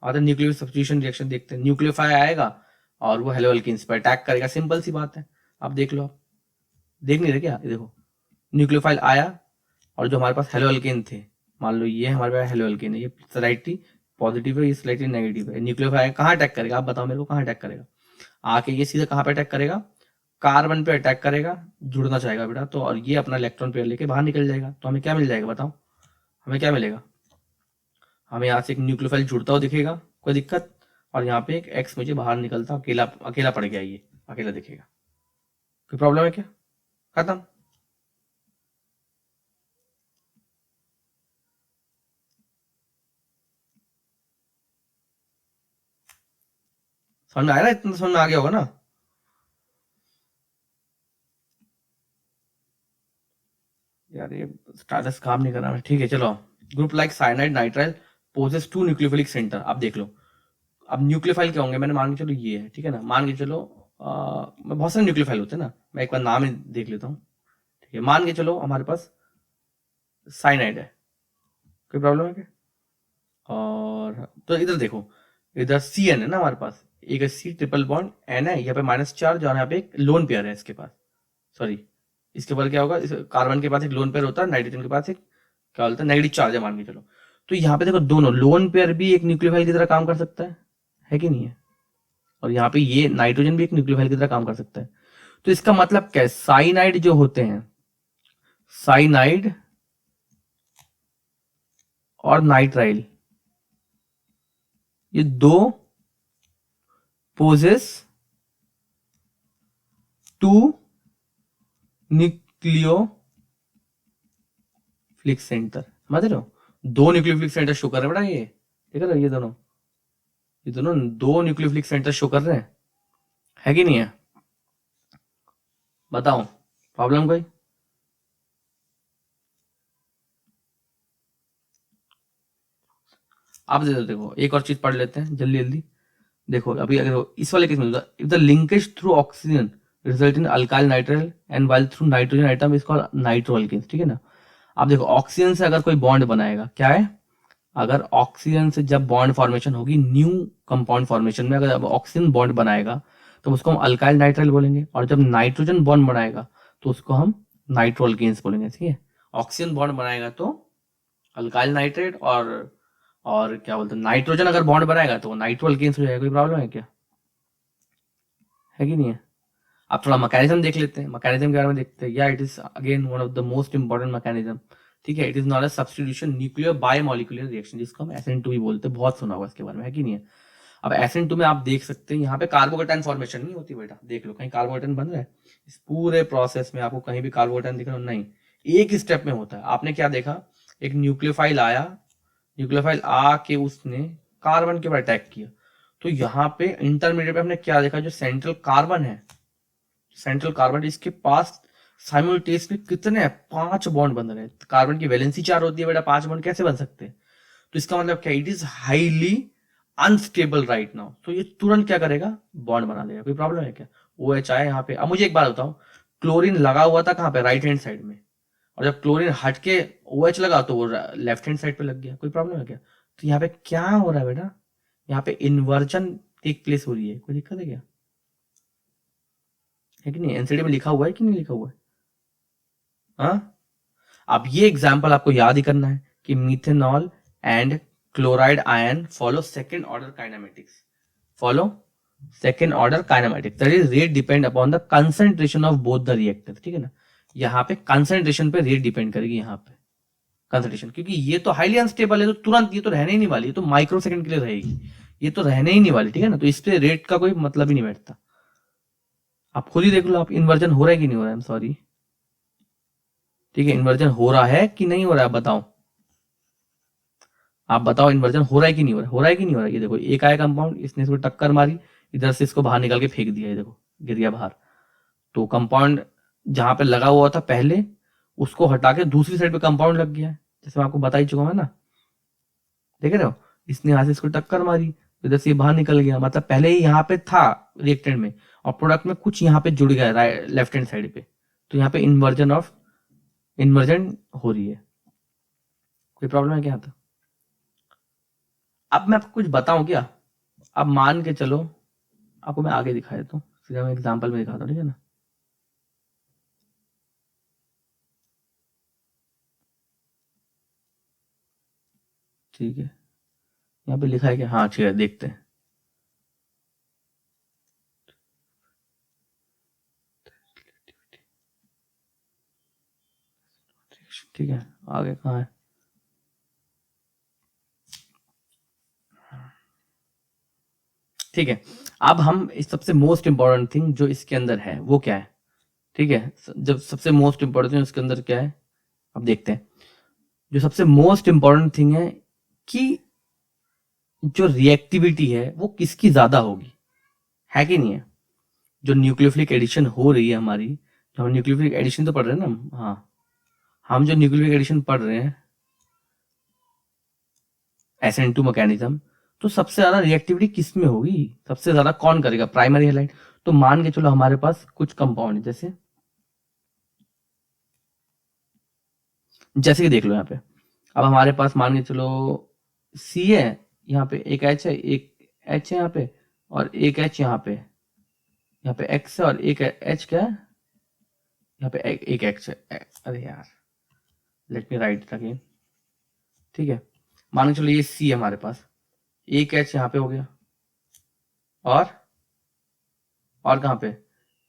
और न्यूक्लियर सब्स्टिट्यूशन रिएक्शन देखते हैं, न्यूक्लियोफाई आएगा और वो हेलो अल्केन्स पर अटैक करेगा, सिंपल सी बात है। आप देख लो, आप देख नहीं रहे क्या, ये देखो न्यूक्लियोफाइल आया और जो हमारे पास हेलो अल्केन थे, मान लो ये हमारे पास हेलो अल्केन है, ये स्लाइटली पॉजिटिव है, ये स्लाइटली नेगेटिव है, न्यूक्लियोफाइल कहाँ अटैक करेगा, आप बताओ मेरे को, कहाँ अटैक करेगा, आके ये सीधा कहाँ पे अटैक करेगा, कार्बन पे अटैक करेगा, जुड़ना चाहेगा बेटा, तो और ये अपना इलेक्ट्रॉन पेयर लेके बाहर निकल जाएगा, तो हमें क्या मिल जाएगा बताओ, हमें क्या मिलेगा, हमें यहाँ से एक न्यूक्लियोफाइल जुड़ता हुआ दिखेगा, कोई दिक्कत, और यहाँ पे एक एक्स मुझे बाहर निकलता अकेला अकेला पड़ गया, ये अकेला दिखेगा, कोई प्रॉब्लम है क्या, खत्म। समझ में आया ना, इतना समझ में आ गया होगा ना। यार ये स्टाटस काम नहीं कर रहा है, ठीक है चलो। Group like cyanide nitrile possess two nucleophilic centre, आप देख लो। अब न्यूक्लियोफाइल क्या होंगे, मैंने मान के चलो ये है, ठीक है ना, मान के चलो बहुत सारे न्यूक्लियोफाइल होते हैं ना, मैं एक बार नाम ही देख लेता हूँ, ठीक है। मान के चलो हमारे पास साइनाइड है, कोई प्रॉब्लम है क्या, और तो इधर देखो, इधर CN है ना हमारे पास, एक C ट्रिपल बॉन्ड N है, यहाँ पे -4 और यहाँ पे एक लोन पेयर है इसके पास, सॉरी इसके बाद क्या होगा, इस कार्बन के पास एक लोन पेयर होता है, नाइट्रोजन के पास एक क्या बोलता है नेगेटिव चार्ज है मान के चलो। तो यहाँ पे देखो दोनों लोन पेयर भी एक न्यूक्लियोफाइल की तरह काम कर सकता है कि नहीं है, और यहाँ पे ये नाइट्रोजन भी एक न्यूक्लियोफाइल की तरह काम कर सकता है। तो इसका मतलब क्या है, साइनाइड जो होते हैं, साइनाइड और नाइट्राइल, ये दो पोजेस टू न्यूक्लियोफिलिक सेंटर, समझ रहे हो, दो न्यूक्लियोफिलिक सेंटर शो कर रहे हैं बेटा, ये ठीक है, ये दोनों दो न्यूक्लियोफिलिक सेंटर शो कर रहे हैं, है कि नहीं है, बताओ प्रॉब्लम कोई। आप देखो एक और चीज पढ़ लेते हैं जल्दी जल्दी, देखो अभी अगर इस वाले केस में if the linkage through oxygen result in alkyl nitrile and while through nitrogen item is called nitroalkanes, ठीक है ना। आप देखो ऑक्सीजन से अगर कोई बॉन्ड बनाएगा, क्या है, अगर ऑक्सीजन से जब बॉन्ड फॉर्मेशन होगी न्यू कंपाउंड फॉर्मेशन में, अगर ऑक्सीजन बॉन्ड बनाएगा तो उसको हम अल्काइल नाइट्राइल बोलेंगे, और जब नाइट्रोजन बॉन्ड बनाएगा तो उसको हम नाइट्रोअल्केन्स बोलेंगे, ठीक है। ऑक्सीजन बॉन्ड बनाएगा तो अल्काइल नाइट्रेट, और क्या बोलते हैं नाइट्रोजन अगर बॉन्ड बनाएगा तो नाइट्रोअल्केन्स हो जाएगा, कोई प्रॉब्लम है क्या, है कि नहीं है। अब थोड़ा मैकेनिज्म देख लेते हैं, मैकेनिज्म के बारे में देखते हैं, या it is again one of the most important mechanism, ठीक है। It is not a substitution nuclear biomolecular reaction, जिसको हम SN2 भी बोलते हैं, बहुत सुना होगा इसके बारे में, है कि नहीं है। अब SN2 में आप देख सकते हैं यहाँ पे कार्बोकेटाइन फॉर्मेशन नहीं होती बेटा, देख लो कहीं कार्बोकेटाइन बन रहा है, इस पूरे प्रोसेस में आपको कहीं भी कार्बोकेटाइन दिख रहा है नहीं, एक स्टेप में होता है। आपने क्या देखा, एक न्यूक्लियोफाइल आया, न्यूक्लियोफाइल आके उसने कार्बन के ऊपर अटैक किया, तो यहाँ पे इंटरमीडिएट पे हमने क्या देखा, जो सेंट्रल कार्बन है, सेंट्रल कार्बन इसके पास साइमल्टेनियसली कितने 5 बॉन्ड बन रहे हैं, कार्बन की वैलेंसी 4 होती है बेटा, 5 बॉन्ड कैसे बन सकते हैं, तो इसका मतलब क्या, it is highly unstable right now. तो ये तुरंत क्या करेगा, बॉन्ड बना लेगा। कोई प्रॉब्लम है क्या? ओ एच आया यहाँ पे। अब मुझे एक बात बताओ, क्लोरीन लगा हुआ था कहाँ पे, राइट हैंड साइड में, और जब क्लोरीन हट के ओ एच लगा तो वो लेफ्ट हैंड साइड पे लग गया। कोई प्रॉब्लम है क्या? तो यहाँ पे क्या हो रहा है बेटा, यहाँ पे इन्वर्जन टेक प्लेस हो रही है। कोई दिक्कत है क्या? है कि नहीं? एनसीडी में लिखा हुआ है कि नहीं लिखा हुआ है? हाँ, अब ये एग्जाम्पल आपको याद ही करना है कि methanol and chloride ion follow second order kinematics, follow second order kinematics, that is rate depend upon the concentration of both the reactor. ठीक है ना, यहाँ पे कंसंट्रेशन पे रेट डिपेंड करेगी, यहाँ पे कंसंट्रेशन, क्योंकि ये तो हाईली अनस्टेबल है, तो तुरंत ये तो रहने ही नहीं वाली, ये तो माइक्रो सेकंड के लिए रहेगी, ये तो रहने ही नहीं वाली। ठीक है ना, तो इस पे रेट का कोई मतलब ही नहीं बैठता। आप खुद ही देख लो, आप इन्वर्जन हो रहा है कि नहीं हो रहा है, आई एम सॉरी। ठीक है, इन्वर्जन हो रहा है कि नहीं हो रहा है, बताओ, आप बताओ, इन्वर्जन हो रहा है कि नहीं हो रहा है, हो रहा है कि नहीं हो रहा है? ये देखो, एक आया कंपाउंड, इसने इसको टक्कर मारी, इधर से इसको बाहर निकाल के फेंक दिया, ये देखो गिर गया बाहर। तो कंपाउंड जहां पे लगा हुआ था पहले, उसको हटा के दूसरी साइड पे कंपाउंड लग गया है, जैसे मैं आपको बता ही चुका हूं ना। देख रहे हो, इसने यहां से इसको टक्कर मारी, तो इधर से ये बाहर निकल गया, मतलब पहले ही यहाँ पे था रिएक्टेंट में, और प्रोडक्ट में कुछ यहाँ पे जुड़ गया लेफ्ट हैंड साइड पे, तो यहाँ पे इन्वर्जन हो रही है। कोई प्रॉब्लम है क्या? था, अब मैं आपको कुछ बताऊं क्या? अब मान के चलो, आपको मैं आगे दिखा देता हूँ, सीधा मैं एग्जांपल में दिखाता हूँ, ठीक है ना। ठीक है, यहाँ पे लिखा है कि हाँ ठीक है, देखते हैं। ठीक है, आगे कहाँ है? ठीक है, अब हम इस सबसे मोस्ट इंपॉर्टेंट थिंग जो इसके अंदर है वो क्या है? ठीक है, जब सबसे मोस्ट इंपॉर्टेंट थिंग उसके अंदर क्या है, अब देखते हैं। जो सबसे मोस्ट इंपॉर्टेंट थिंग है कि जो रिएक्टिविटी है वो किसकी ज्यादा होगी, है कि नहीं है? जो न्यूक्लियोफिलिक एडिशन हो रही है हमारी, जो हम न्यूक्लियोफिलिक एडिशन तो पढ़ रहे हैं ना, हाँ, हम जो न्यूक्लियोफिलिक एडिशन पढ़ रहे हैं, SN2 मैकेनिज्म, तो सबसे ज्यादा रिएक्टिविटी किस में होगी, सबसे ज्यादा कौन करेगा, प्राइमरी हैलाइड। तो मान के चलो हमारे पास कुछ कंपाउंड है, जैसे जैसे कि देख लो यहाँ पे, अब हमारे पास मान के चलो सी है, यहाँ पे एक एच है, एक एच है यहाँ पे, और एक एच यहाँ पे एक्स है, और एक एच क्या है यहाँ पे, एक एक्स है। अरे यार, let me right it again. ठीक है, मान के चलो ये सी है हमारे पास, एक एच यहाँ पे हो गया, और कहाँ पे,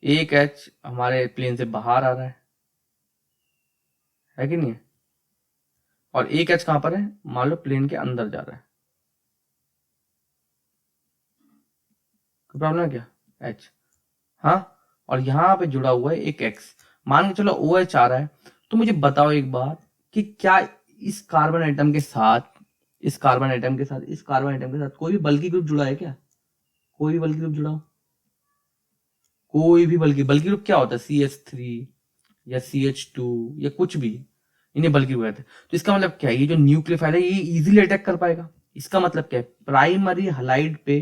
एक एच हमारे प्लेन से बाहर आ रहा है कि नहीं है? और एक एच कहाँ पर है, मान लो प्लेन के अंदर जा रहा है। कोई प्रॉब्लम है क्या? एच, हाँ, और यहाँ पे जुड़ा हुआ है एक एक्स, मान के चलो ओ एच आ रहा है। तो मुझे बताओ एक बात, कि क्या इस कार्बन आइटम के साथ, इस कार्बन आइटम के साथ, इस कार्बन आइटम के साथ कोई भी बल्कि ग्रुप जुड़ा है क्या? कोई भी बल्कि ग्रुप जुड़ा हो? कोई भी बल्कि ग्रुप क्या होता है, CH3 या CH2 या कुछ भी, इन्हें बल्कि ग्रुप कहते हैं। तो इसका मतलब क्या है, ये जो न्यूक्लियोफाइल है ये इजीली अटैक कर पाएगा। इसका मतलब क्या है, प्राइमरी हलाइड पे,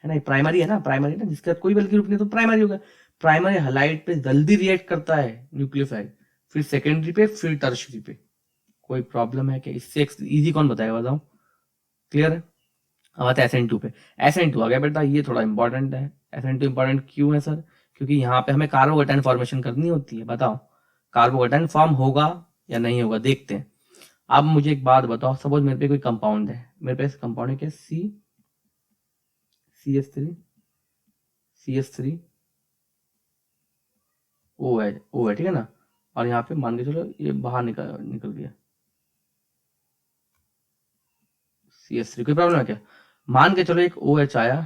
है ना, प्राइमरी है ना, प्राइमरी ना, जिसके साथ कोई बल्कि ग्रुप नहीं तो प्राइमरी होगा। प्राइमरी हलाइड पे जल्दी रिएक्ट करता है न्यूक्लियोफाइल, फिर सेकेंडरी पे, फिर टर्शरी पे। कोई प्रॉब्लम है क्या? इससे इजी कौन बताएगा, बताओ, क्लियर है? अब आता है SN2 पे। SN2 आ गया बेटा, ये थोड़ा इंपॉर्टेंट है। SN2 इंपॉर्टेंट क्यों है सर? क्योंकि यहाँ पे हमें कार्बोकेटाइन फॉर्मेशन करनी होती है। बताओ, कार्बोकेटाइन फॉर्म होगा या नहीं होगा, देखते हैं। अब मुझे एक बात बताओ, सपोज मेरे पे कोई कंपाउंड है, मेरे पास कंपाउंड है क्या, CH3 ओ है, ठीक है ना, और यहाँ पे मान के चलो ये बाहर निकल गया CH3। कोई प्रॉब्लम है क्या? मान के चलो एक OH आया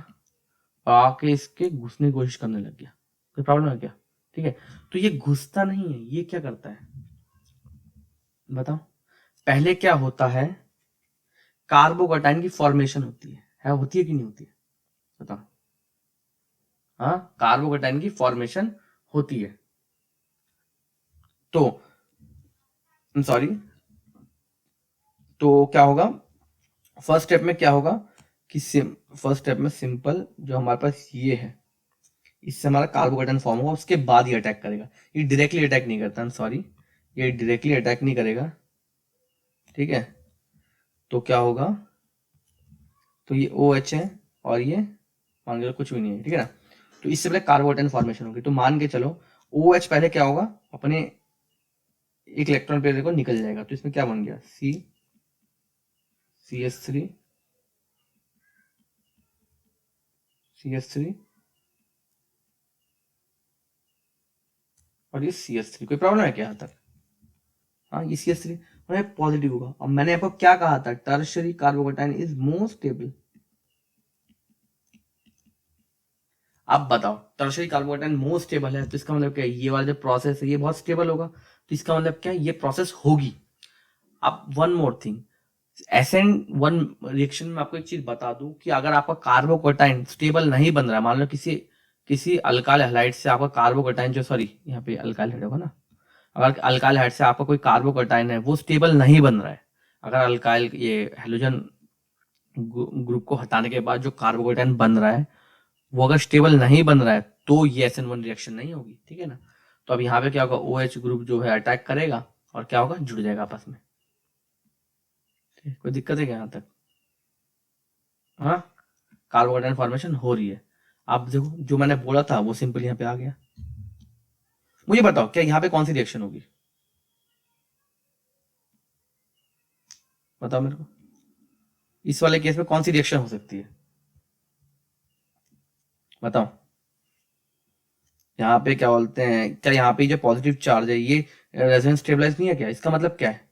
और आके इसके घुसने की कोशिश करने लग गया। कोई प्रॉब्लम है क्या? ठीक है, तो ये घुसता नहीं है, ये क्या करता है, बताओ। पहले क्या होता है, कार्बोकेटाइन की फॉर्मेशन होती है होती है कि नहीं होती है, बताओ। हाँ, कार्बोकेटाइन की फॉर्मेशन होती है। तो सॉरी, तो क्या होगा, फर्स्ट स्टेप में क्या होगा कि फर्स्ट स्टेप में सिंपल जो हमारे पास ये है, इससे हमारा कार्बोकेटाइन फॉर्म होगा, उसके बाद ये अटैक करेगा। ये डायरेक्टली अटैक नहीं करता, सॉरी, ये डायरेक्टली अटैक नहीं करेगा, ठीक है। तो क्या होगा, तो ये OH है और ये मान के कुछ भी नहीं है, ठीक है ना। तो इससे पहले कार्बोकेटाइन फॉर्मेशन होगी, तो मान के चलो OH पहले क्या होगा, अपने एक इलेक्ट्रॉन पेयर को निकल जाएगा, तो इसमें क्या बन गया, CH3 और ये CH3। कोई प्रॉब्लम है क्या यहाँ तक? हाँ, ये CH3 पॉजिटिव होगा। अब मैंने आपको क्या कहा था, tertiary carbocation is most stable. अब बताओ, टर्शियरी कार्बोकेटाइन मोस्ट स्टेबल है, तो इसका मतलब क्या है, ये वाला जो प्रोसेस है ये बहुत स्टेबल होगा, तो इसका मतलब क्या है, ये प्रोसेस होगी। अब one more thing, SN1 reaction में आपको एक चीज बता दूं कि अगर आपका कार्बोकेटाइन स्टेबल नहीं बन रहा है, मान लो किसी अल्काइल हैलाइड से आपका कार्बोकेटाइन, जो सॉरी यहाँ पे अल्काइल हैलाइड होगा ना, अगर अल्काइल हैलाइड से आपका कोई कार्बोकेटाइन है वो स्टेबल नहीं बन रहा है, अगर अल्काइल ये हेलोजन ग्रुप को हटाने के बाद जो कार्बोकेटाइन बन रहा है वो अगर स्टेबल नहीं बन रहा है, तो ये SN1 रिएक्शन नहीं होगी, ठीक है ना। तो अब यहाँ पे क्या होगा, OH ग्रुप जो है अटैक करेगा और क्या होगा, जुड़ जाएगा आपस में। कोई दिक्कत है क्या यहाँ तक? हाँ, कार्बोकेटाइन फॉर्मेशन हो रही है। आप देखो जो मैंने बोला था वो सिंपल यहाँ पे आ गया। मुझे बताओ क्या यहाँ पे कौन सी रिएक्शन होगी, बताओ मेरे को, इस वाले केस में कौन सी रिएक्शन हो सकती है, बताओ। यहाँ पे क्या बोलते हैं, क्या यहाँ पे जो पॉजिटिव चार्ज है ये रेजोनेंस स्टेबलाइज नहीं है क्या? इसका मतलब क्या है,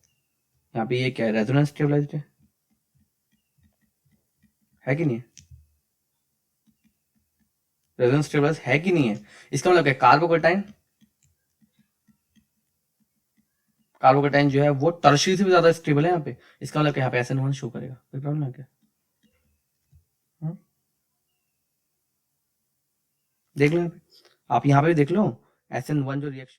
यहाँ पे ये क्या है, रेजोनेंस स्टेबलाइज्ड है कि नहीं है? रेजोनेंस स्टेबलाइज है कि नहीं है? इसका मतलब क्या है, कार्बोकेटाइन जो है वो टर्शियरी से भी ज्यादा स्टेबल है यहाँ पे, इसका मतलब यहाँ पे SN1 शो करेगा। कोई प्रॉब्लम है क्या? हाँ? देख लो आप यहाँ पे भी देख लो, SN1 जो रिएक्शन